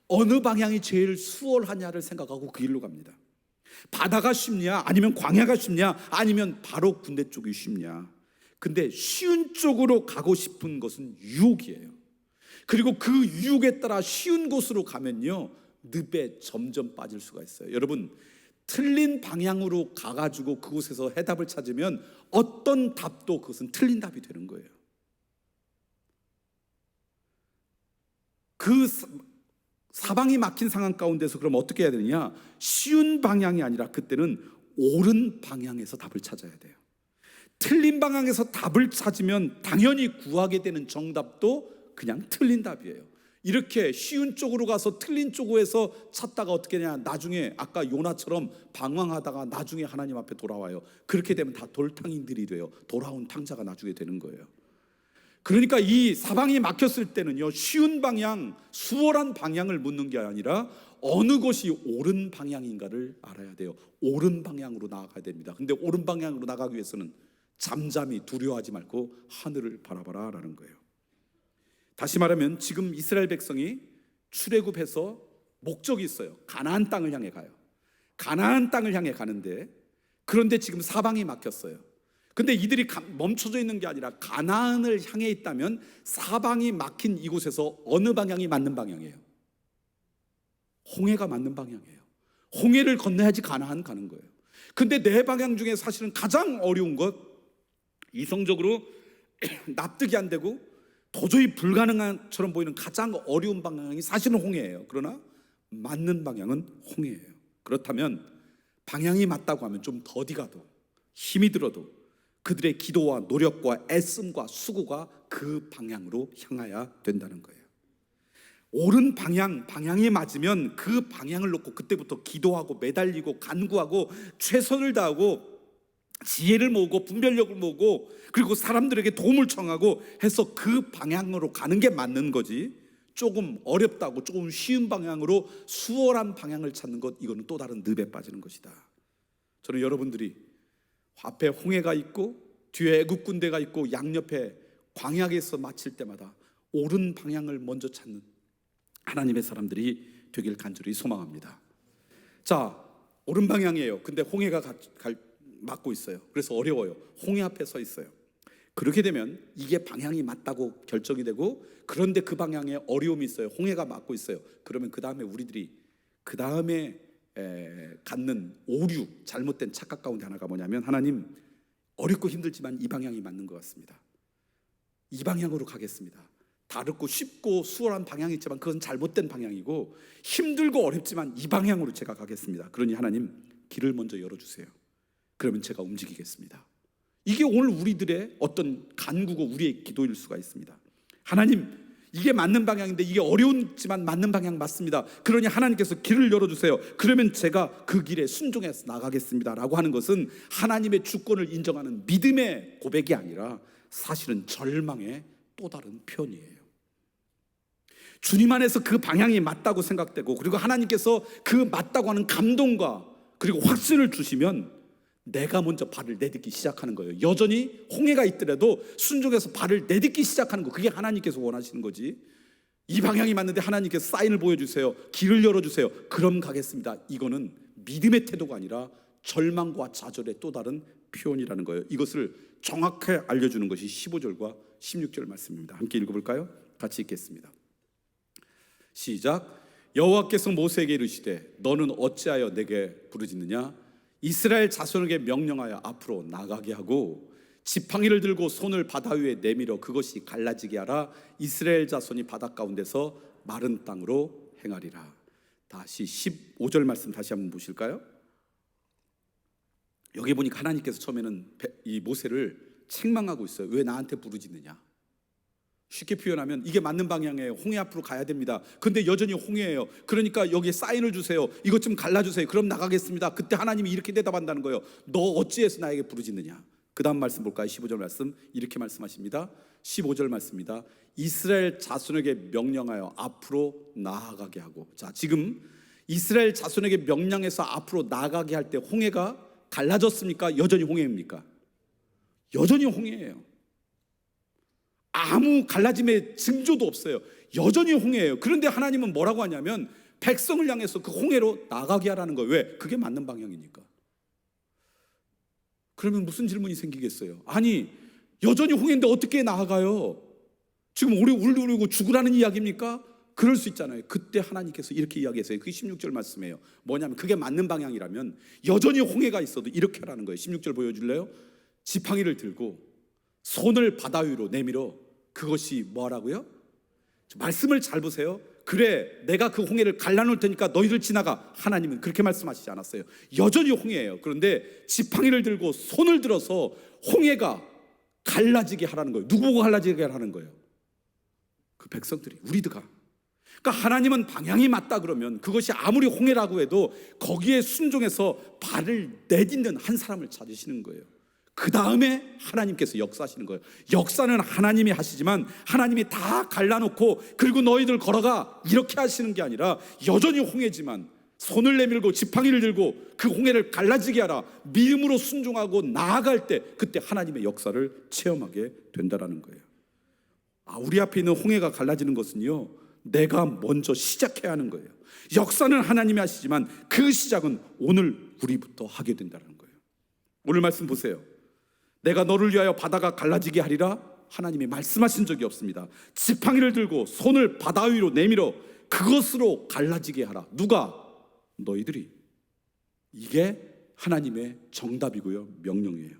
D: 어느 방향이 제일 수월하냐를 생각하고 그 길로 갑니다. 바다가 쉽냐? 아니면 광야가 쉽냐? 아니면 바로 군대 쪽이 쉽냐? 근데 쉬운 쪽으로 가고 싶은 것은 유혹이에요. 그리고 그 유혹에 따라 쉬운 곳으로 가면요, 늪에 점점 빠질 수가 있어요. 여러분, 틀린 방향으로 가가지고 그곳에서 해답을 찾으면 어떤 답도 그것은 틀린 답이 되는 거예요. 그 사방이 막힌 상황 가운데서 그럼 어떻게 해야 되느냐? 쉬운 방향이 아니라 그때는 옳은 방향에서 답을 찾아야 돼요. 틀린 방향에서 답을 찾으면 당연히 구하게 되는 정답도 그냥 틀린 답이에요. 이렇게 쉬운 쪽으로 가서 틀린 쪽에서 찾다가 어떻게 되냐, 나중에 아까 요나처럼 방황하다가 나중에 하나님 앞에 돌아와요. 그렇게 되면 다 돌탕인들이 돼요. 돌아온 탕자가 나중에 되는 거예요. 그러니까 이 사방이 막혔을 때는요, 쉬운 방향, 수월한 방향을 묻는 게 아니라 어느 것이 옳은 방향인가를 알아야 돼요. 옳은 방향으로 나아가야 됩니다. 근데 옳은 방향으로 나가기 위해서는 잠잠히 두려워하지 말고 하늘을 바라봐라 라는 거예요. 다시 말하면 지금 이스라엘 백성이 출애굽해서 목적이 있어요. 가나안 땅을 향해 가요. 가나안 땅을 향해 가는데, 그런데 지금 사방이 막혔어요. 근데 이들이 멈춰져 있는 게 아니라 가나안을 향해 있다면 사방이 막힌 이곳에서 어느 방향이 맞는 방향이에요? 홍해가 맞는 방향이에요. 홍해를 건너야지 가나안 가는 거예요. 근데 네 방향 중에 사실은 가장 어려운 것, 이성적으로 납득이 안 되고 도저히 불가능한처럼 보이는 가장 어려운 방향이 사실은 홍해예요. 그러나 맞는 방향은 홍해예요. 그렇다면 방향이 맞다고 하면 좀 더디 가도 힘이 들어도 그들의 기도와 노력과 애씀과 수고가 그 방향으로 향해야 된다는 거예요. 옳은 방향이 맞으면 그 방향을 놓고 그때부터 기도하고 매달리고 간구하고 최선을 다하고 지혜를 모으고 분별력을 모으고 그리고 사람들에게 도움을 청하고 해서 그 방향으로 가는 게 맞는 거지, 조금 어렵다고 조금 쉬운 방향으로 수월한 방향을 찾는 것, 이거는 또 다른 늪에 빠지는 것이다. 저는 여러분들이 앞에 홍해가 있고 뒤에 애굽 군대가 있고 양옆에 광야에서 마칠 때마다 옳은 방향을 먼저 찾는 하나님의 사람들이 되길 간절히 소망합니다. 자, 옳은 방향이에요. 근데 홍해가 막고 있어요. 그래서 어려워요. 홍해 앞에 서 있어요. 그렇게 되면 이게 방향이 맞다고 결정이 되고, 그런데 그 방향에 어려움이 있어요. 홍해가 막고 있어요. 그러면 그 다음에 우리들이 그 다음에 갖는 오류, 잘못된 착각 가운데 하나가 뭐냐면, 하나님, 어렵고 힘들지만 이 방향이 맞는 것 같습니다. 이 방향으로 가겠습니다. 다르고 쉽고 수월한 방향이 있지만 그건 잘못된 방향이고, 힘들고 어렵지만 이 방향으로 제가 가겠습니다. 그러니 하나님, 길을 먼저 열어주세요. 그러면 제가 움직이겠습니다. 이게 오늘 우리들의 어떤 간구고 우리의 기도일 수가 있습니다. 하나님, 이게 맞는 방향인데 이게 어려운지만 맞는 방향 맞습니다. 그러니 하나님께서 길을 열어주세요. 그러면 제가 그 길에 순종해서 나가겠습니다 라고 하는 것은 하나님의 주권을 인정하는 믿음의 고백이 아니라 사실은 절망의 또 다른 표현이에요. 주님 안에서 그 방향이 맞다고 생각되고, 그리고 하나님께서 그 맞다고 하는 감동과 그리고 확신을 주시면 내가 먼저 발을 내딛기 시작하는 거예요. 여전히 홍해가 있더라도 순종해서 발을 내딛기 시작하는 거, 그게 하나님께서 원하시는 거지. 이 방향이 맞는데 하나님께서 사인을 보여주세요, 길을 열어주세요, 그럼 가겠습니다. 이거는 믿음의 태도가 아니라 절망과 좌절의 또 다른 표현이라는 거예요. 이것을 정확하게 알려주는 것이 15절과 16절 말씀입니다. 함께 읽어볼까요? 같이 읽겠습니다. 시작. 여호와께서 모세에게 이르시되 너는 어찌하여 내게 부르짖느냐? 이스라엘 자손에게 명령하여 앞으로 나가게 하고 지팡이를 들고 손을 바다 위에 내밀어 그것이 갈라지게 하라. 이스라엘 자손이 바다 가운데서 마른 땅으로 행하리라. 다시 15절 말씀 다시 한번 보실까요? 여기 보니까 하나님께서 처음에는 이 모세를 책망하고 있어요. 왜 나한테 부르짖느냐? 쉽게 표현하면 이게 맞는 방향이에요. 홍해 앞으로 가야 됩니다. 근데 여전히 홍해예요. 그러니까 여기에 사인을 주세요. 이것 좀 갈라주세요. 그럼 나가겠습니다. 그때 하나님이 이렇게 대답한다는 거예요. 너 어찌해서 나에게 부르짖느냐? 그 다음 말씀 볼까요? 15절 말씀 이렇게 말씀하십니다. 15절 말씀입니다. 이스라엘 자손에게 명령하여 앞으로 나아가게 하고. 자, 지금 이스라엘 자손에게 명령해서 앞으로 나아가게 할 때 홍해가 갈라졌습니까? 여전히 홍해입니까? 여전히 홍해예요. 아무 갈라짐의 징조도 없어요. 여전히 홍해예요. 그런데 하나님은 뭐라고 하냐면 백성을 향해서 그 홍해로 나가게 하라는 거예요. 왜? 그게 맞는 방향이니까. 그러면 무슨 질문이 생기겠어요? 아니, 여전히 홍해인데 어떻게 나아가요? 지금 우리 울고 죽으라는 이야기입니까? 그럴 수 있잖아요. 그때 하나님께서 이렇게 이야기했어요. 그게 16절 말씀이에요. 뭐냐면 그게 맞는 방향이라면 여전히 홍해가 있어도 이렇게 하라는 거예요. 16절 보여줄래요? 지팡이를 들고 손을 바다 위로 내밀어. 그것이 뭐라고요? 말씀을 잘 보세요. 그래, 내가 그 홍해를 갈라놓을 테니까 너희들 지나가. 하나님은 그렇게 말씀하시지 않았어요. 여전히 홍해예요. 그런데 지팡이를 들고 손을 들어서 홍해가 갈라지게 하라는 거예요. 누구 보고 갈라지게 하라는 거예요? 그 백성들이, 우리들가. 그러니까 하나님은 방향이 맞다 그러면 그것이 아무리 홍해라고 해도 거기에 순종해서 발을 내딛는 한 사람을 찾으시는 거예요. 그 다음에 하나님께서 역사하시는 거예요. 역사는 하나님이 하시지만 하나님이 다 갈라놓고 그리고 너희들 걸어가 이렇게 하시는 게 아니라 여전히 홍해지만 손을 내밀고 지팡이를 들고 그 홍해를 갈라지게 하라. 믿음으로 순종하고 나아갈 때 그때 하나님의 역사를 체험하게 된다라는 거예요. 우리 앞에 있는 홍해가 갈라지는 것은요, 내가 먼저 시작해야 하는 거예요. 역사는 하나님이 하시지만 그 시작은 오늘 우리부터 하게 된다는 거예요. 오늘 말씀 보세요. 내가 너를 위하여 바다가 갈라지게 하리라. 하나님이 말씀하신 적이 없습니다. 지팡이를 들고 손을 바다 위로 내밀어 그것으로 갈라지게 하라. 누가? 너희들이. 이게 하나님의 정답이고요, 명령이에요.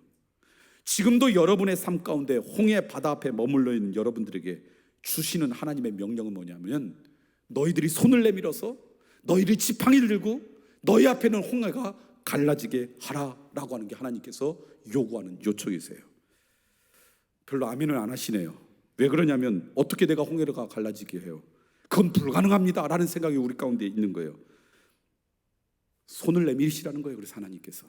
D: 지금도 여러분의 삶 가운데 홍해 바다 앞에 머물러 있는 여러분들에게 주시는 하나님의 명령은 뭐냐면 너희들이 손을 내밀어서 너희들이 지팡이를 들고 너희 앞에는 홍해가 갈라지게 하라라고 하는 게 하나님께서 요구하는 요청이세요. 별로 아멘을 안 하시네요. 왜 그러냐면 어떻게 내가 홍해가 갈라지게 해요? 그건 불가능합니다 라는 생각이 우리 가운데 있는 거예요. 손을 내밀으시라는 거예요. 그래서 하나님께서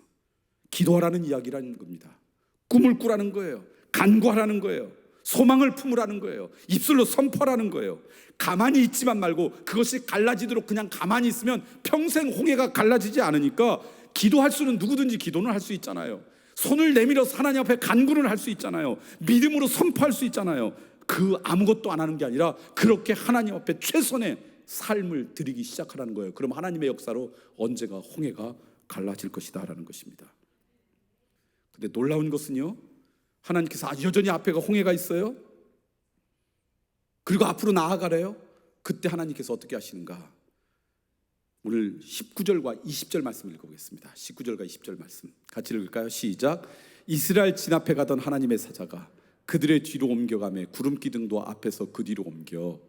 D: 기도하라는 이야기라는 겁니다. 꿈을 꾸라는 거예요. 간구하라는 거예요. 소망을 품으라는 거예요. 입술로 선포하라는 거예요. 가만히 있지만 말고 그것이 갈라지도록 그냥 가만히 있으면 평생 홍해가 갈라지지 않으니까 기도할 수는 누구든지 기도는 할 수 있잖아요. 손을 내밀어서 하나님 앞에 간구를 할 수 있잖아요. 믿음으로 선포할 수 있잖아요. 그 아무것도 안 하는 게 아니라 그렇게 하나님 앞에 최선의 삶을 드리기 시작하라는 거예요. 그럼 하나님의 역사로 언제가 홍해가 갈라질 것이다 라는 것입니다. 근데 놀라운 것은요, 하나님께서 여전히 앞에가 홍해가 있어요. 그리고 앞으로 나아가래요. 그때 하나님께서 어떻게 하시는가? 오늘 19절과 20절 말씀 읽어보겠습니다. 19절과 20절 말씀 같이 읽을까요? 시작. 이스라엘 진 앞에 가던 하나님의 사자가 그들의 뒤로 옮겨가매 구름 기둥도 앞에서 그 뒤로 옮겨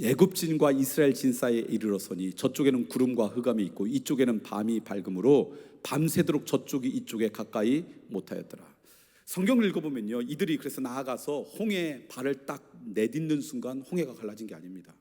D: 애굽진과 이스라엘 진 사이에 이르러서니 저쪽에는 구름과 흑암이 있고 이쪽에는 밤이 밝음으로 밤새도록 저쪽이 이쪽에 가까이 못하였더라. 성경을 읽어보면요, 이들이 그래서 나아가서 홍해에 발을 딱 내딛는 순간 홍해가 갈라진 게 아닙니다.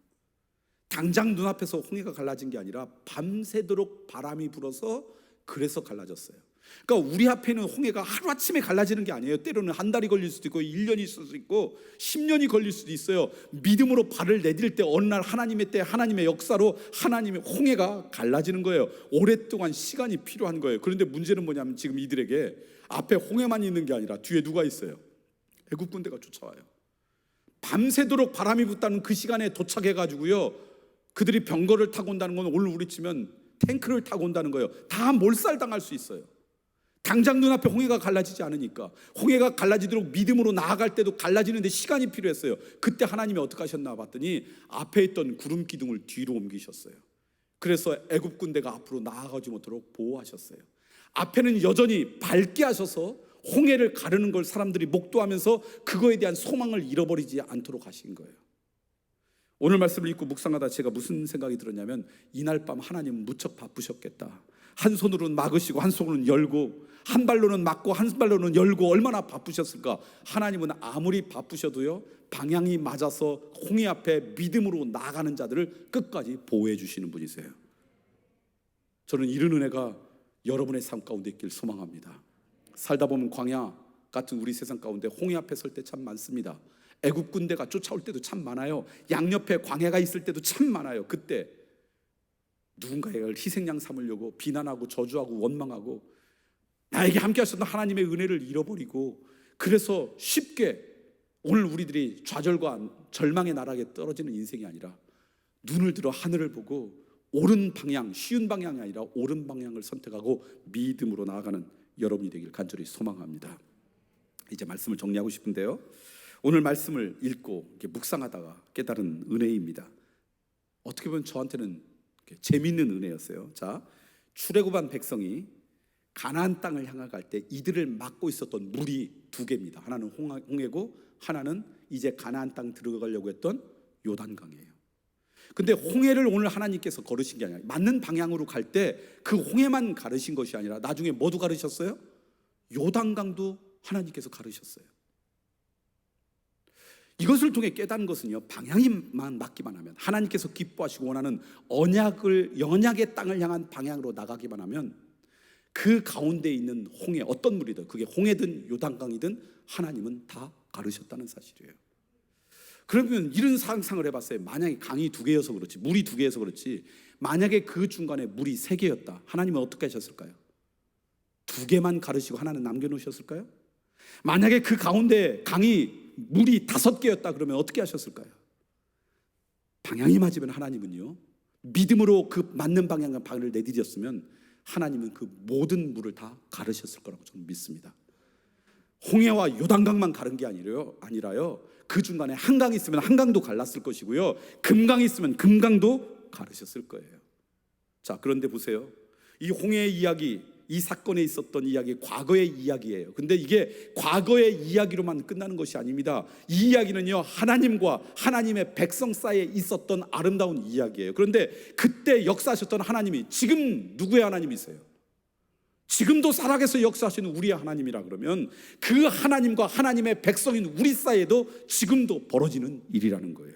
D: 당장 눈앞에서 홍해가 갈라진 게 아니라 밤새도록 바람이 불어서 그래서 갈라졌어요. 그러니까 우리 앞에 있는 홍해가 하루아침에 갈라지는 게 아니에요. 때로는 한 달이 걸릴 수도 있고 1년이 있을 수도 있고 10년이 걸릴 수도 있어요. 믿음으로 발을 내딜 때 어느 날 하나님의 때 하나님의 역사로 하나님의 홍해가 갈라지는 거예요. 오랫동안 시간이 필요한 거예요. 그런데 문제는 뭐냐면 지금 이들에게 앞에 홍해만 있는 게 아니라 뒤에 누가 있어요? 애국 군대가 쫓아와요. 밤새도록 바람이 붙다는 그 시간에 도착해가지고요, 그들이 병거를 타고 온다는 건 오늘 우리 치면 탱크를 타고 온다는 거예요. 다 몰살당할 수 있어요. 당장 눈앞에 홍해가 갈라지지 않으니까. 홍해가 갈라지도록 믿음으로 나아갈 때도 갈라지는데 시간이 필요했어요. 그때 하나님이 어떻게 하셨나 봤더니 앞에 있던 구름 기둥을 뒤로 옮기셨어요. 그래서 애굽 군대가 앞으로 나아가지 못하도록 보호하셨어요. 앞에는 여전히 밝게 하셔서 홍해를 가르는 걸 사람들이 목도하면서 그거에 대한 소망을 잃어버리지 않도록 하신 거예요. 오늘 말씀을 읽고 묵상하다 제가 무슨 생각이 들었냐면 이날 밤 하나님은 무척 바쁘셨겠다. 한 손으로는 막으시고 한 손으로는 열고 한 발로는 막고 한 발로는 열고 얼마나 바쁘셨을까. 하나님은 아무리 바쁘셔도요, 방향이 맞아서 홍해 앞에 믿음으로 나아가는 자들을 끝까지 보호해 주시는 분이세요. 저는 이런 은혜가 여러분의 삶 가운데 있길 소망합니다. 살다 보면 광야 같은 우리 세상 가운데 홍해 앞에 설 때 참 많습니다. 애국 군대가 쫓아올 때도 참 많아요. 양옆에 광야가 있을 때도 참 많아요. 그때 누군가를 희생양 삼으려고 비난하고 저주하고 원망하고 나에게 함께 하셨던 하나님의 은혜를 잃어버리고, 그래서 쉽게 오늘 우리들이 좌절과 절망의 나락에 떨어지는 인생이 아니라 눈을 들어 하늘을 보고 옳은 방향, 쉬운 방향이 아니라 옳은 방향을 선택하고 믿음으로 나아가는 여러분이 되길 간절히 소망합니다. 이제 말씀을 정리하고 싶은데요, 오늘 말씀을 읽고 이렇게 묵상하다가 깨달은 은혜입니다. 어떻게 보면 저한테는 재미있는 은혜였어요. 자, 출애굽한 백성이 가나안 땅을 향해 갈 때 이들을 막고 있었던 물이 두 개입니다. 하나는 홍해고 하나는 이제 가나안 땅 들어가려고 했던 요단강이에요. 근데 홍해를 오늘 하나님께서 걸으신 게 아니라 맞는 방향으로 갈 때 그 홍해만 가르신 것이 아니라 나중에 뭐도 가르셨어요? 요단강도 하나님께서 가르셨어요. 이것을 통해 깨닫는 것은요, 방향만 맞기만 하면, 하나님께서 기뻐하시고 원하는 언약의 땅을 향한 방향으로 나가기만 하면 그 가운데 있는 홍해, 어떤 물이든, 그게 홍해든 요단강이든 하나님은 다 가르셨다는 사실이에요. 그러면 이런 상상을 해봤어요. 만약에 강이 두 개여서 그렇지, 물이 두 개여서 그렇지, 만약에 그 중간에 물이 세 개였다, 하나님은 어떻게 하셨을까요? 두 개만 가르시고 하나는 남겨놓으셨을까요? 만약에 그 가운데 강이 물이 다섯 개였다 그러면 어떻게 하셨을까요? 방향이 맞으면 하나님은요, 믿음으로 그 맞는 방향과 방향을 내디뎠으면 하나님은 그 모든 물을 다 가르셨을 거라고 저는 믿습니다. 홍해와 요단강만 가른 게 아니라요, 그 중간에 한강이 있으면 한강도 갈랐을 것이고요, 금강이 있으면 금강도 가르셨을 거예요. 자, 그런데 보세요. 이 홍해의 이야기, 이 사건에 있었던 이야기, 과거의 이야기예요. 근데 이게 과거의 이야기로만 끝나는 것이 아닙니다. 이 이야기는요, 하나님과 하나님의 백성 사이에 있었던 아름다운 이야기예요. 그런데 그때 역사하셨던 하나님이 지금 누구의 하나님이세요? 지금도 살아계서 역사하시는 우리의 하나님이라 그러면 그 하나님과 하나님의 백성인 우리 사이에도 지금도 벌어지는 일이라는 거예요.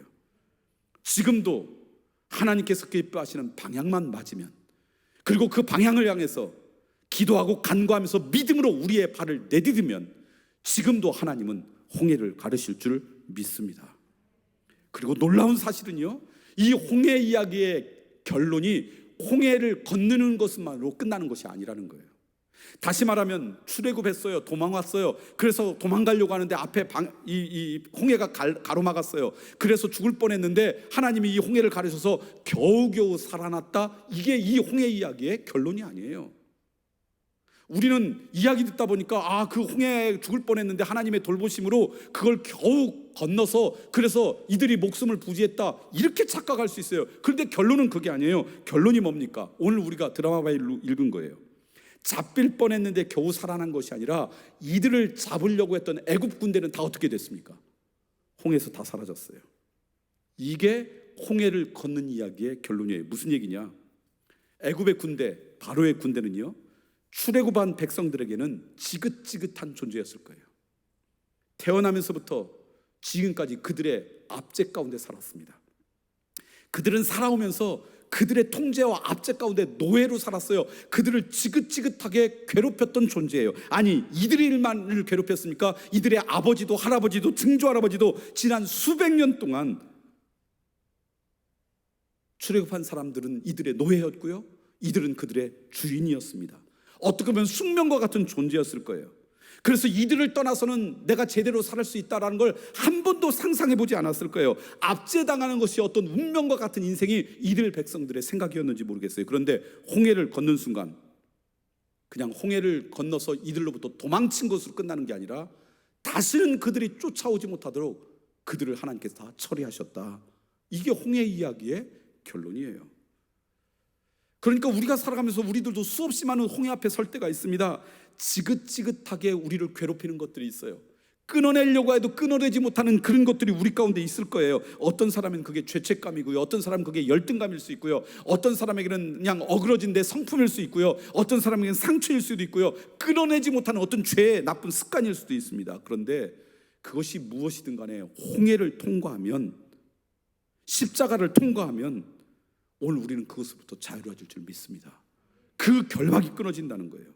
D: 지금도 하나님께서 기뻐하시는 방향만 맞으면, 그리고 그 방향을 향해서 기도하고 간구하면서 믿음으로 우리의 발을 내디디면 지금도 하나님은 홍해를 가르실 줄 믿습니다. 그리고 놀라운 사실은요, 이 홍해 이야기의 결론이 홍해를 건너는 것만으로 끝나는 것이 아니라는 거예요. 다시 말하면 출애굽했어요. 도망왔어요. 그래서 도망가려고 하는데 앞에 이 홍해가 가로막았어요. 그래서 죽을 뻔했는데 하나님이 이 홍해를 가르셔서 겨우겨우 살아났다. 이게 이 홍해 이야기의 결론이 아니에요. 우리는 이야기 듣다 보니까 그 홍해에 죽을 뻔했는데 하나님의 돌보심으로 그걸 겨우 건너서 그래서 이들이 목숨을 부지했다, 이렇게 착각할 수 있어요. 그런데 결론은 그게 아니에요. 결론이 뭡니까? 오늘 우리가 드라마 바이로 읽은 거예요. 잡힐 뻔했는데 겨우 살아난 것이 아니라 이들을 잡으려고 했던 애굽 군대는 다 어떻게 됐습니까? 홍해에서 다 사라졌어요. 이게 홍해를 걷는 이야기의 결론이에요. 무슨 얘기냐? 애굽의 군대, 바로의 군대는요, 출애굽한 백성들에게는 지긋지긋한 존재였을 거예요. 태어나면서부터 지금까지 그들의 압제 가운데 살았습니다. 그들은 살아오면서 그들의 통제와 압제 가운데 노예로 살았어요. 그들을 지긋지긋하게 괴롭혔던 존재예요. 아니, 이들의 일만을 괴롭혔습니까? 이들의 아버지도 할아버지도 증조할아버지도 지난 수백 년 동안 출애굽한 사람들은 이들의 노예였고요, 이들은 그들의 주인이었습니다. 어떻게 보면 숙명과 같은 존재였을 거예요. 그래서 이들을 떠나서는 내가 제대로 살 수 있다는 걸 한 번도 상상해 보지 않았을 거예요. 압제당하는 것이 어떤 운명과 같은 인생이 이들 백성들의 생각이었는지 모르겠어요. 그런데 홍해를 건넌 순간 그냥 홍해를 건너서 이들로부터 도망친 것으로 끝나는 게 아니라 다시는 그들이 쫓아오지 못하도록 그들을 하나님께서 다 처리하셨다. 이게 홍해 이야기의 결론이에요. 그러니까 우리가 살아가면서 우리들도 수없이 많은 홍해 앞에 설 때가 있습니다. 지긋지긋하게 우리를 괴롭히는 것들이 있어요. 끊어내려고 해도 끊어내지 못하는 그런 것들이 우리 가운데 있을 거예요. 어떤 사람은 그게 죄책감이고요, 어떤 사람은 그게 열등감일 수 있고요, 어떤 사람에게는 그냥 어그러진 데 성품일 수 있고요, 어떤 사람에게는 상처일 수도 있고요, 끊어내지 못하는 어떤 죄의 나쁜 습관일 수도 있습니다. 그런데 그것이 무엇이든 간에 홍해를 통과하면, 십자가를 통과하면 오늘 우리는 그것으로부터 자유로워질 줄 믿습니다. 그 결박이 끊어진다는 거예요.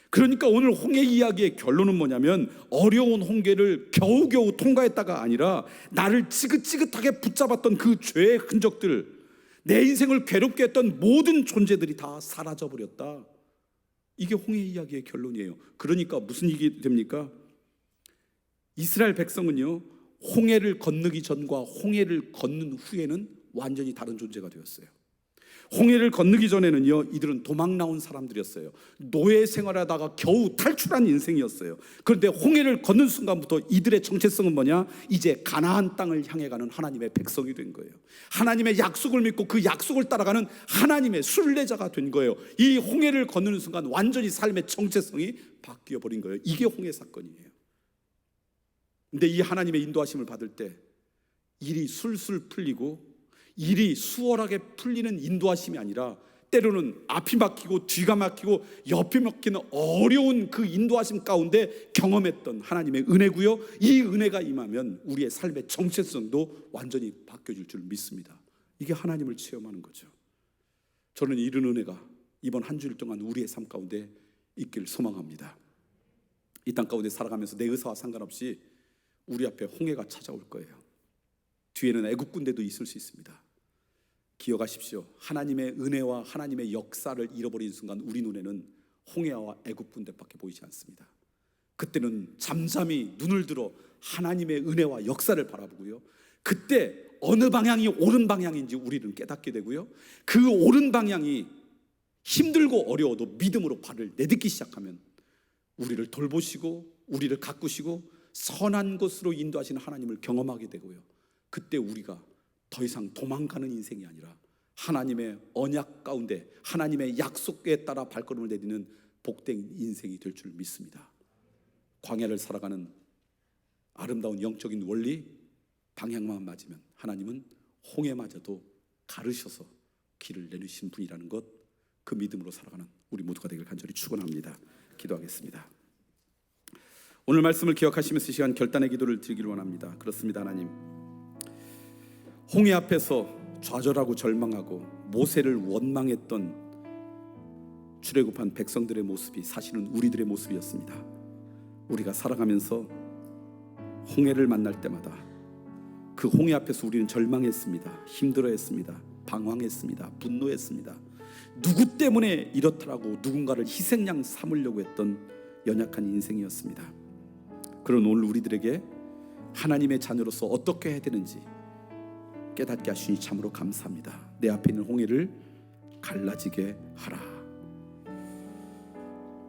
D: 그러니까 오늘 홍해 이야기의 결론은 뭐냐면, 어려운 홍해를 겨우겨우 통과했다가 아니라 나를 지긋지긋하게 붙잡았던 그 죄의 흔적들, 내 인생을 괴롭게 했던 모든 존재들이 다 사라져버렸다. 이게 홍해 이야기의 결론이에요. 그러니까 무슨 얘기 됩니까? 이스라엘 백성은요, 홍해를 건너기 전과 홍해를 걷는 후에는 완전히 다른 존재가 되었어요. 홍해를 건너기 전에는요, 이들은 도망 나온 사람들이었어요. 노예 생활하다가 겨우 탈출한 인생이었어요. 그런데 홍해를 건넌 순간부터 이들의 정체성은 뭐냐? 이제 가나안 땅을 향해 가는 하나님의 백성이 된 거예요. 하나님의 약속을 믿고 그 약속을 따라가는 하나님의 순례자가 된 거예요. 이 홍해를 건너는 순간 완전히 삶의 정체성이 바뀌어 버린 거예요. 이게 홍해 사건이에요. 근데 이 하나님의 인도하심을 받을 때 일이 술술 풀리고 일이 수월하게 풀리는 인도하심이 아니라 때로는 앞이 막히고 뒤가 막히고 옆이 막히는 어려운 그 인도하심 가운데 경험했던 하나님의 은혜고요. 이 은혜가 임하면 우리의 삶의 정체성도 완전히 바뀌어질 줄 믿습니다. 이게 하나님을 체험하는 거죠. 저는 이런 은혜가 이번 한 주일 동안 우리의 삶 가운데 있길 소망합니다. 이 땅 가운데 살아가면서 내 의사와 상관없이 우리 앞에 홍해가 찾아올 거예요. 뒤에는 애국 군대도 있을 수 있습니다. 기억하십시오. 하나님의 은혜와 하나님의 역사를 잃어버린 순간 우리 눈에는 홍해와 애국 군대밖에 보이지 않습니다. 그때는 잠잠히 눈을 들어 하나님의 은혜와 역사를 바라보고요, 그때 어느 방향이 옳은 방향인지 우리는 깨닫게 되고요, 그 옳은 방향이 힘들고 어려워도 믿음으로 발을 내딛기 시작하면 우리를 돌보시고 우리를 가꾸시고 선한 곳으로 인도하시는 하나님을 경험하게 되고요, 그때 우리가 더 이상 도망가는 인생이 아니라 하나님의 언약 가운데 하나님의 약속에 따라 발걸음을 내딛는 복된 인생이 될 줄 믿습니다. 광야를 살아가는 아름다운 영적인 원리, 방향만 맞으면 하나님은 홍해마저도 가르셔서 길을 내리신 분이라는 것, 그 믿음으로 살아가는 우리 모두가 되길 간절히 축원합니다. 기도하겠습니다. 오늘 말씀을 기억하시면서 이 시간 결단의 기도를 드리기를 원합니다. 그렇습니다. 하나님, 홍해 앞에서 좌절하고 절망하고 모세를 원망했던 출애굽한 백성들의 모습이 사실은 우리들의 모습이었습니다. 우리가 살아가면서 홍해를 만날 때마다 그 홍해 앞에서 우리는 절망했습니다. 힘들어했습니다. 방황했습니다. 분노했습니다. 누구 때문에 이렇더라고 누군가를 희생양 삼으려고 했던 연약한 인생이었습니다. 그런 오늘 우리들에게 하나님의 자녀로서 어떻게 해야 되는지 깨닫게 하시니 참으로 감사합니다. 내 앞에 있는 홍해를 갈라지게 하라.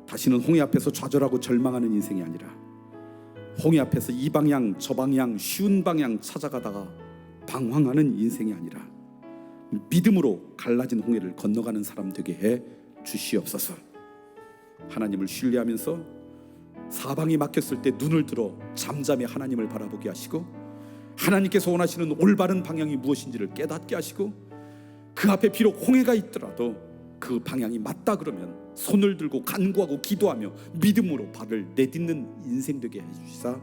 D: 다시는 홍해 앞에서 좌절하고 절망하는 인생이 아니라 홍해 앞에서 이 방향 저 방향 쉬운 방향 찾아가다가 방황하는 인생이 아니라 믿음으로 갈라진 홍해를 건너가는 사람 되게 해 주시옵소서. 하나님을 신뢰하면서 사방이 막혔을 때 눈을 들어 잠잠히 하나님을 바라보게 하시고 하나님께서 원하시는 올바른 방향이 무엇인지를 깨닫게 하시고 그 앞에 비록 홍해가 있더라도 그 방향이 맞다 그러면 손을 들고 간구하고 기도하며 믿음으로 발을 내딛는 인생 되게 해주시사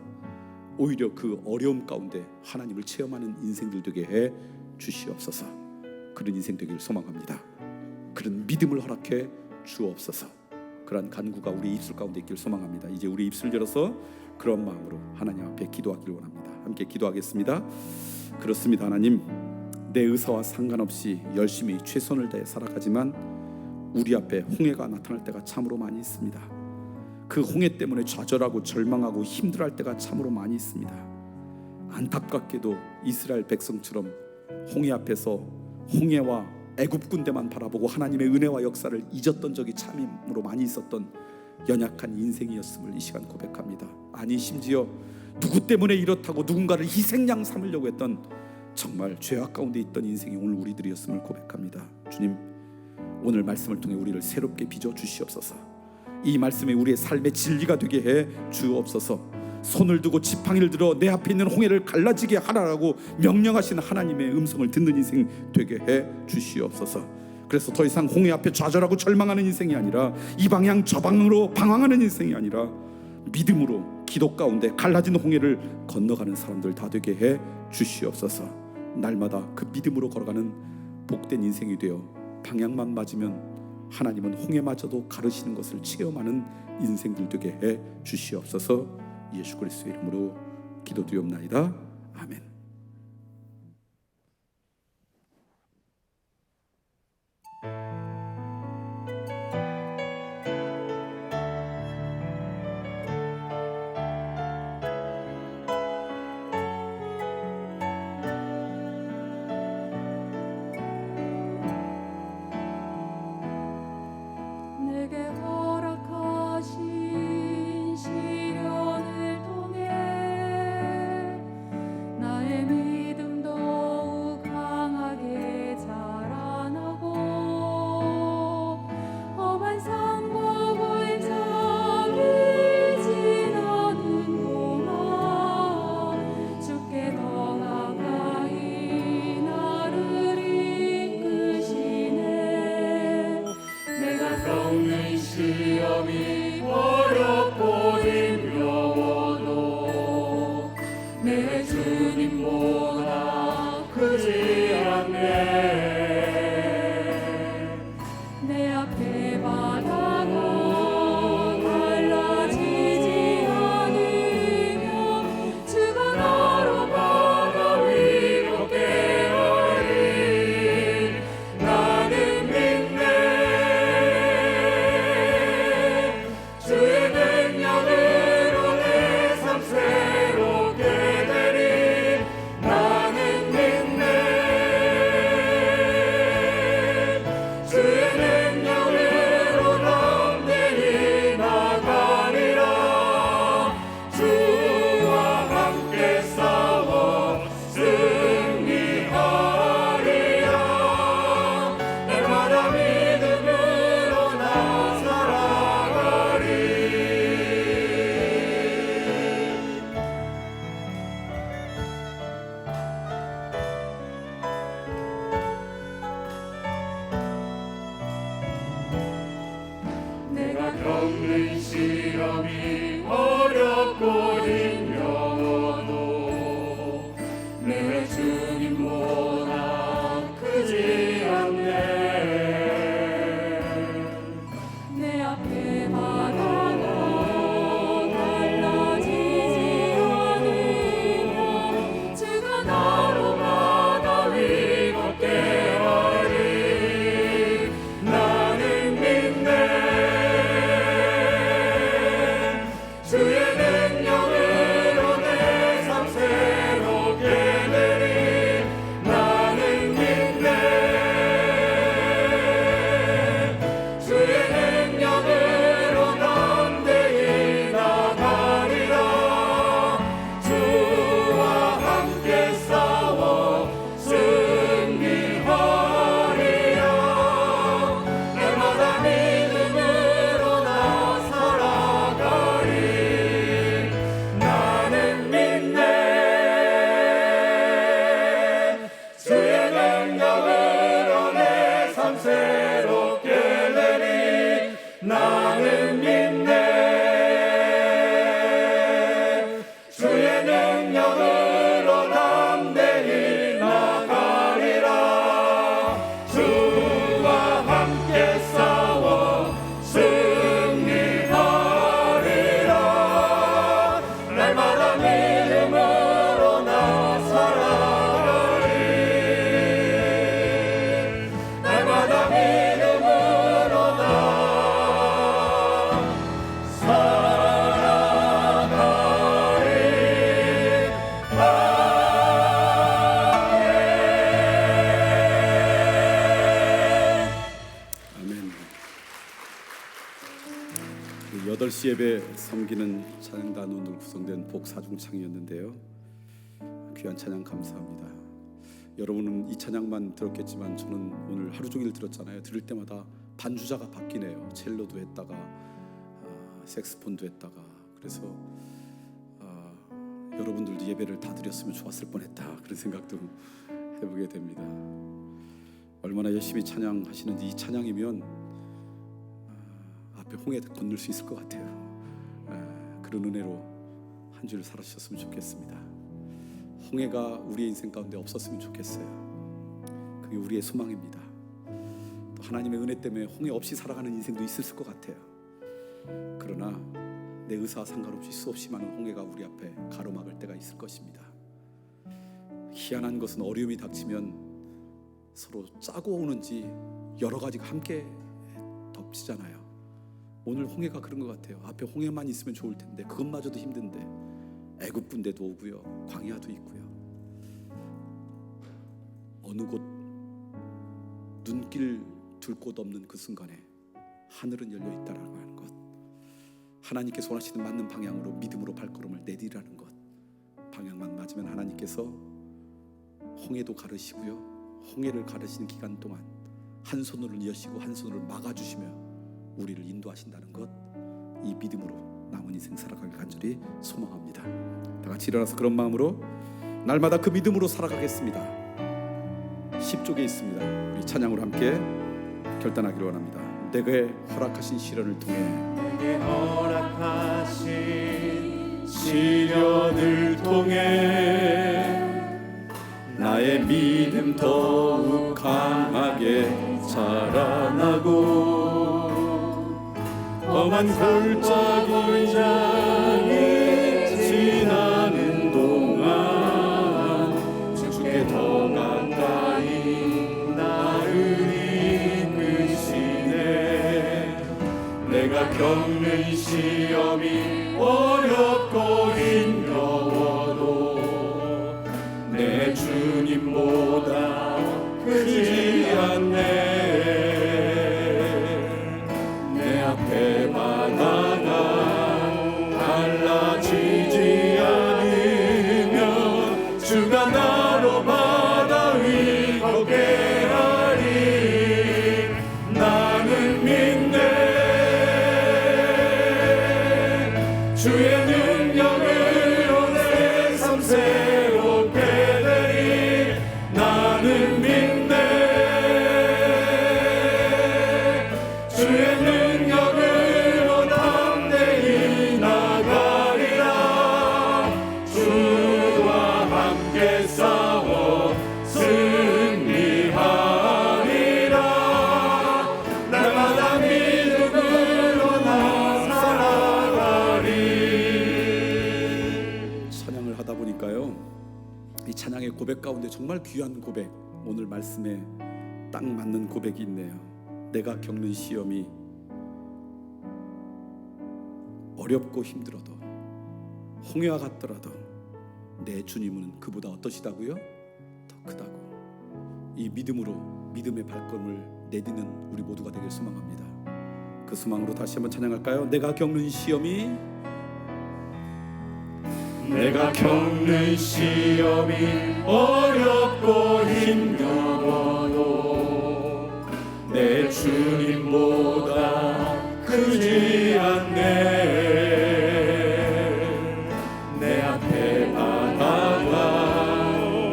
D: 오히려 그 어려움 가운데 하나님을 체험하는 인생들 되게 해 주시옵소서. 그런 인생 되기를 소망합니다. 그런 믿음을 허락해 주옵소서. 그러한 간구가 우리 입술 가운데 있기를 소망합니다. 이제 우리 입술 열어서 그런 마음으로 하나님 앞에 기도하기를 원합니다. 함께 기도하겠습니다. 그렇습니다. 하나님, 내 의사와 상관없이 열심히 최선을 다해 살아가지만 우리 앞에 홍해가 나타날 때가 참으로 많이 있습니다. 그 홍해 때문에 좌절하고 절망하고 힘들어할 때가 참으로 많이 있습니다. 안타깝게도 이스라엘 백성처럼 홍해 앞에서 홍해와 애굽 군대만 바라보고 하나님의 은혜와 역사를 잊었던 적이 참으로 많이 있었던 연약한 인생이었음을 이 시간 고백합니다. 아니 심지어 누구 때문에 이렇다고 누군가를 희생양 삼으려고 했던 정말 죄악 가운데 있던 인생이 오늘 우리들이었음을 고백합니다. 주님, 오늘 말씀을 통해 우리를 새롭게 빚어 주시옵소서. 이 말씀이 우리의 삶의 진리가 되게 해 주옵소서. 손을 두고 지팡이를 들어 내 앞에 있는 홍해를 갈라지게 하라라고 명령하신 하나님의 음성을 듣는 인생 되게 해 주시옵소서. 그래서 더 이상 홍해 앞에 좌절하고 절망하는 인생이 아니라 이 방향 저 방향으로 방황하는 인생이 아니라 믿음으로 기도 가운데 갈라진 홍해를 건너가는 사람들 다 되게 해 주시옵소서. 날마다 그 믿음으로 걸어가는 복된 인생이 되어 방향만 맞으면 하나님은 홍해마저도 가르시는 것을 체험하는 인생들 되게 해 주시옵소서. 예수 그리스도의 이름으로 기도드리옵나이다. 아멘.
B: 주님보다 크지 않네.
F: 내 앞에 바다가 갈라지지 않으며 주가 나로
B: 바다 위로 깨어리 나는 믿네. 주의 능력으로 내 삶 새롭게 되리 나는 믿네. 주의 능력으로 담대히 나가리라. 주와 함께 싸워 승리하리라. 날마다 믿음으로 나 살아가리. 내가 겪는 시험이 어렵고 힘겨워도 내 주님보다 크지 않네.
F: 내 앞에 바다가 갈라지지 않으며 주가 나로
B: 바다 위 걷게 하리 나는 믿네. 주의 능력으로 내 삶 새롭게 되리 나는 믿네. 주의 능력으로 담대히 나가리라. 주와 함께 싸워 승리하리라. 날마다 믿음으로 나 살아가리 나는 믿네. 주의 능력으로 내 삶 새롭게 되리 나는 믿네. 주의 능력으로 담대히 나가리라. 주와 함께 싸워 승리하리라. 날마다 믿음으로 나 살아가리. 날마다 믿음으로 나 살아가리.
D: 아멘. 8시 예배 섬기는 찬양단원으로 구성된 복사중창이었는데요. 귀한 찬양 감사합니다. 여러분은 이 찬양만 들었겠지만 저는 오늘 하루 종일 들었잖아요. 들을 때마다 반주자가 바뀌네요. 첼로도 했다가 색스폰도 했다가. 그래서 여러분들도 예배를 다 드렸으면 좋았을 뻔했다, 그런 생각도 해보게 됩니다. 얼마나 열심히 찬양하시는지, 이 찬양이면 앞에 홍해 건널 수 있을 것 같아요. 그런 은혜로 한 주를 살아주셨으면 좋겠습니다. 홍해가 우리의 인생 가운데 없었으면 좋겠어요. 그게 우리의 소망입니다. 또 하나님의 은혜 때문에 홍해 없이 살아가는 인생도 있을 것 같아요. 그러나 내 의사와 상관없이 수없이 많은 홍해가 우리 앞에 가로막을 때가 있을 것입니다. 희한한 것은 어려움이 닥치면 서로 짜고 오는지 여러 가지가 함께 덮치잖아요. 오늘 홍해가 그런 것 같아요. 앞에 홍해만 있으면 좋을 텐데 그것마저도 힘든데 애굽 군대도 오고요, 광야도 있고요. 어느 곳 눈길 둘 곳 없는 그 순간에 하늘은 열려 있다라고 하는 것, 하나님께서 원하시는 맞는 방향으로 믿음으로 발걸음을 내디라는 것, 방향만 맞으면 하나님께서 홍해도 가르시고요, 홍해를 가르시는 기간 동안 한 손으로 이으시고 한 손으로 막아주시며 우리를 인도하신다는 것, 이 믿음으로 남은 인생 살아가길 간절히 소망합니다. 다 같이 일어나서 그런 마음으로 날마다 그 믿음으로 살아가겠습니다. 10쪽에 있습니다. 우리 찬양으로 함께 결단하기를 원합니다. 내게 허락하신 시련을 통해
B: 내게 허락하신
D: 시련을 통해 나의 믿음 더욱 강하게 자라나고 험한 골짜기 지나는 동안 주께 더 가까이 나를 이끄시네. 내가 겪는 시험이 어렵고 힘겨워도 내 주님보다 크지 않네. 내 앞에 바다가 갈라지지 않으면 주가 나로 바다 위 걷게 하리. 나는 믿네. 주의 능력으로 내 삶 새롭게 되리. 나는 믿네. 주의 능력으로 담대히 나가리라. 주와 함께 싸워 승리하리라. 날마다 믿음으로 나 살아가리. 찬양을 하다 보니까요, 이 찬양의 고백 가운데 정말 귀한 고백, 오늘 말씀에 딱 맞는 고백이 있네요. 내가 겪는 시험이 어렵고 힘들어도 홍해와 같더라도 내 주님은 그보다 어떠시다고요? 더 크다고. 이 믿음으로 믿음의 발걸음을 내딛는 우리 모두가 되길 소망합니다. 그 소망으로 다시 한번 찬양할까요? 내가 겪는 시험이 어렵고 힘겨워도 내 주님보다 크지 않네. 내 앞에 바다가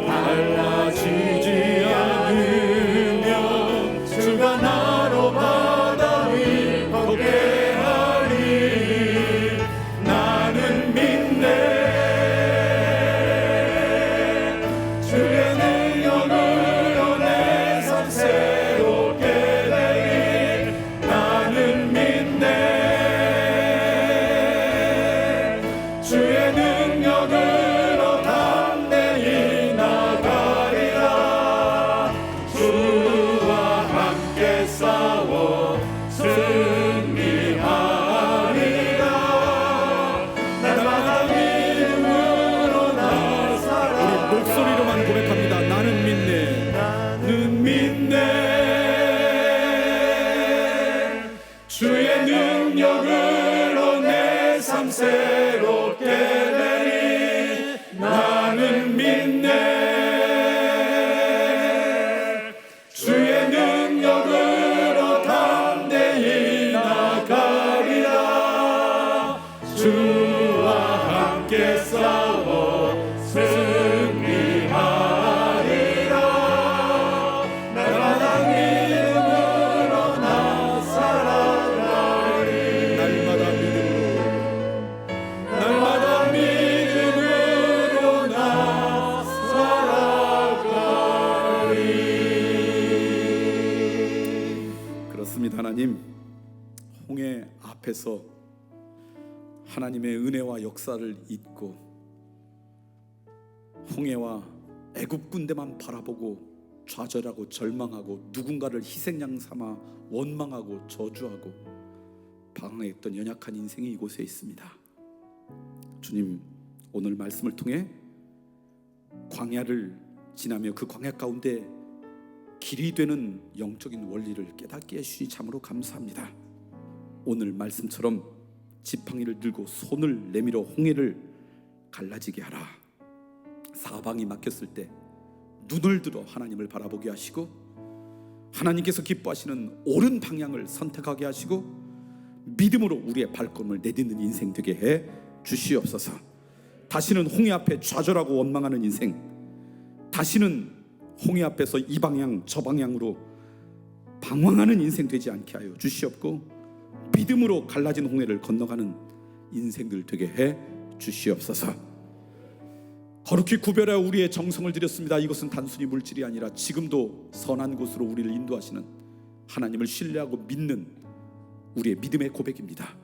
D: 갈라지지 않으면 주가 나로 바다 위 걷게 하리. 나는 믿네. 주의 능력으로 내 삶 새롭게 되리. 나는 믿네. 주의 능력으로 담대히 나가리라. 주와 함께 싸워 승리하리라. 날마다 믿음으로 나 살아. 우리 목소리로만 고백합니다. 나는 믿네. 나는 믿네. 주의 능력으로 내 삶 새롭게 되리. 나는 믿네. 주의 능력으로 담대히 나가리라. 주와 함께 싸워 승리하리라. 날마다 믿음으로 나 살아가리. 날마다 믿음으로 나 살아가리. 그렇습니다. 하나님, 홍해 앞에서 하나님의 은혜와 역사를 잊고 홍해와 애굽 군대만 바라보고 좌절하고 절망하고 누군가를 희생양 삼아 원망하고 저주하고 방황했던 연약한 인생이 이곳에 있습니다. 주님, 오늘 말씀을 통해 광야를 지나며 그 광야 가운데 길이 되는 영적인 원리를 깨닫게 해주시니 참으로 감사합니다. 오늘 말씀처럼 지팡이를 들고 손을 내밀어 홍해를 갈라지게 하라. 사방이 막혔을 때 눈을 들어 하나님을 바라보게 하시고 하나님께서 기뻐하시는 옳은 방향을 선택하게 하시고 믿음으로 우리의 발걸음을 내딛는 인생 되게 해 주시옵소서. 다시는 홍해 앞에 좌절하고 원망하는 인생, 다시는 홍해 앞에서 이 방향 저 방향으로 방황하는 인생 되지 않게 하여 주시옵고 믿음으로 갈라진 홍해를 건너가는 인생들 되게 해 주시옵소서. 거룩히 구별하여 우리의 정성을 드렸습니다. 이것은 단순히 물질이 아니라 지금도 선한 곳으로 우리를 인도하시는 하나님을 신뢰하고 믿는 우리의 믿음의 고백입니다.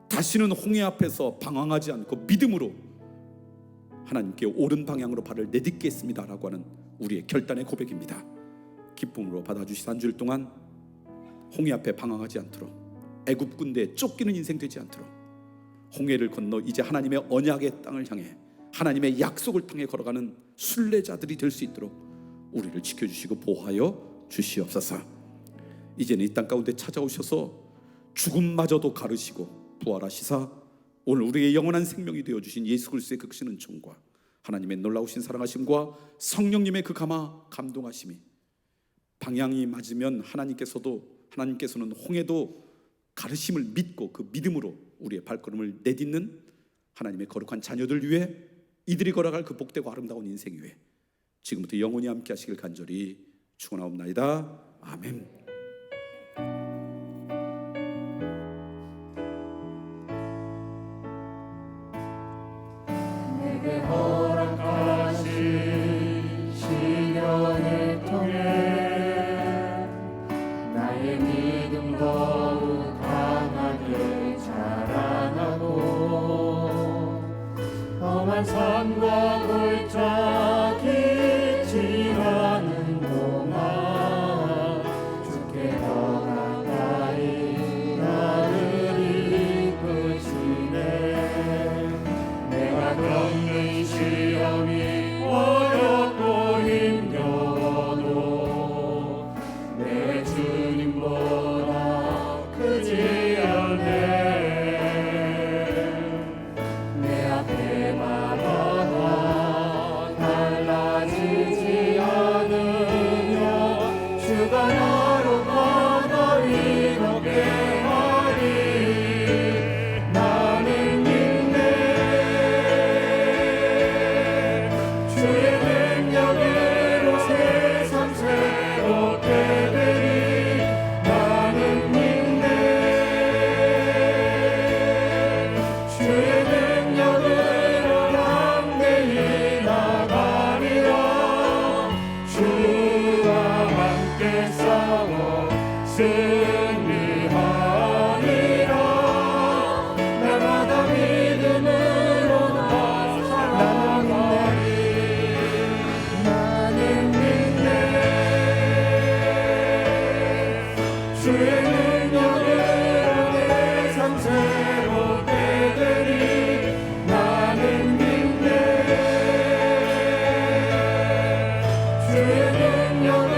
D: 다시는 홍해 앞에서 방황하지 않고 믿음으로 하나님께 옳은 방향으로 발을 내딛겠습니다라고 하는 우리의 결단의 고백입니다. 기쁨으로 받아주시사 한 주일 동안 홍해 앞에 방황하지 않도록, 애굽 군대에 쫓기는 인생 되지 않도록, 홍해를 건너 이제 하나님의 언약의 땅을 향해 하나님의 약속을 통해 걸어가는 순례자들이 될 수 있도록 우리를 지켜주시고 보호하여 주시옵소서. 이제는 이 땅 가운데 찾아오셔서 죽음마저도 가르시고 부활하시사 오늘 우리의 영원한 생명이 되어주신 예수 그리스도의 그 크신 은총과 하나님의 놀라우신 사랑하심과 성령님의 그 감동하심이, 방향이 맞으면 하나님께서는 홍해도 가르심을 믿고 그 믿음으로 우리의 발걸음을 내딛는 하나님의 거룩한 자녀들 위해, 이들이 걸어갈 그 복되고 아름다운 인생 위해 지금부터 영원히 함께 하시길 간절히 축원하옵나이다. 아멘.
F: 내게 허락하신 시련을 통해 나의 믿음 더욱 강하게 자라나고 험한 산과 골짜기 지나는 동안 주께 더 가까이 나를 이끄시네. 내가 겪는 시험이 어렵고 힘겨워도 내 주님보다 크지 않네. 내 앞에 바다가 달라지지 않으며 주가 나로 바다 위 걷게 하리. 나는 믿네. 주의 능력으로 세상 새롭게 되리. 나는 믿네. 주의 능력으로 담대히 나가리라. 주와 함께 싸워 승리하리라. 날마다 믿음으로 살아가리. 나는 믿네. 주의 능력으로 내 삶 새롭게 되리. 나는 믿네. 주의 능력으로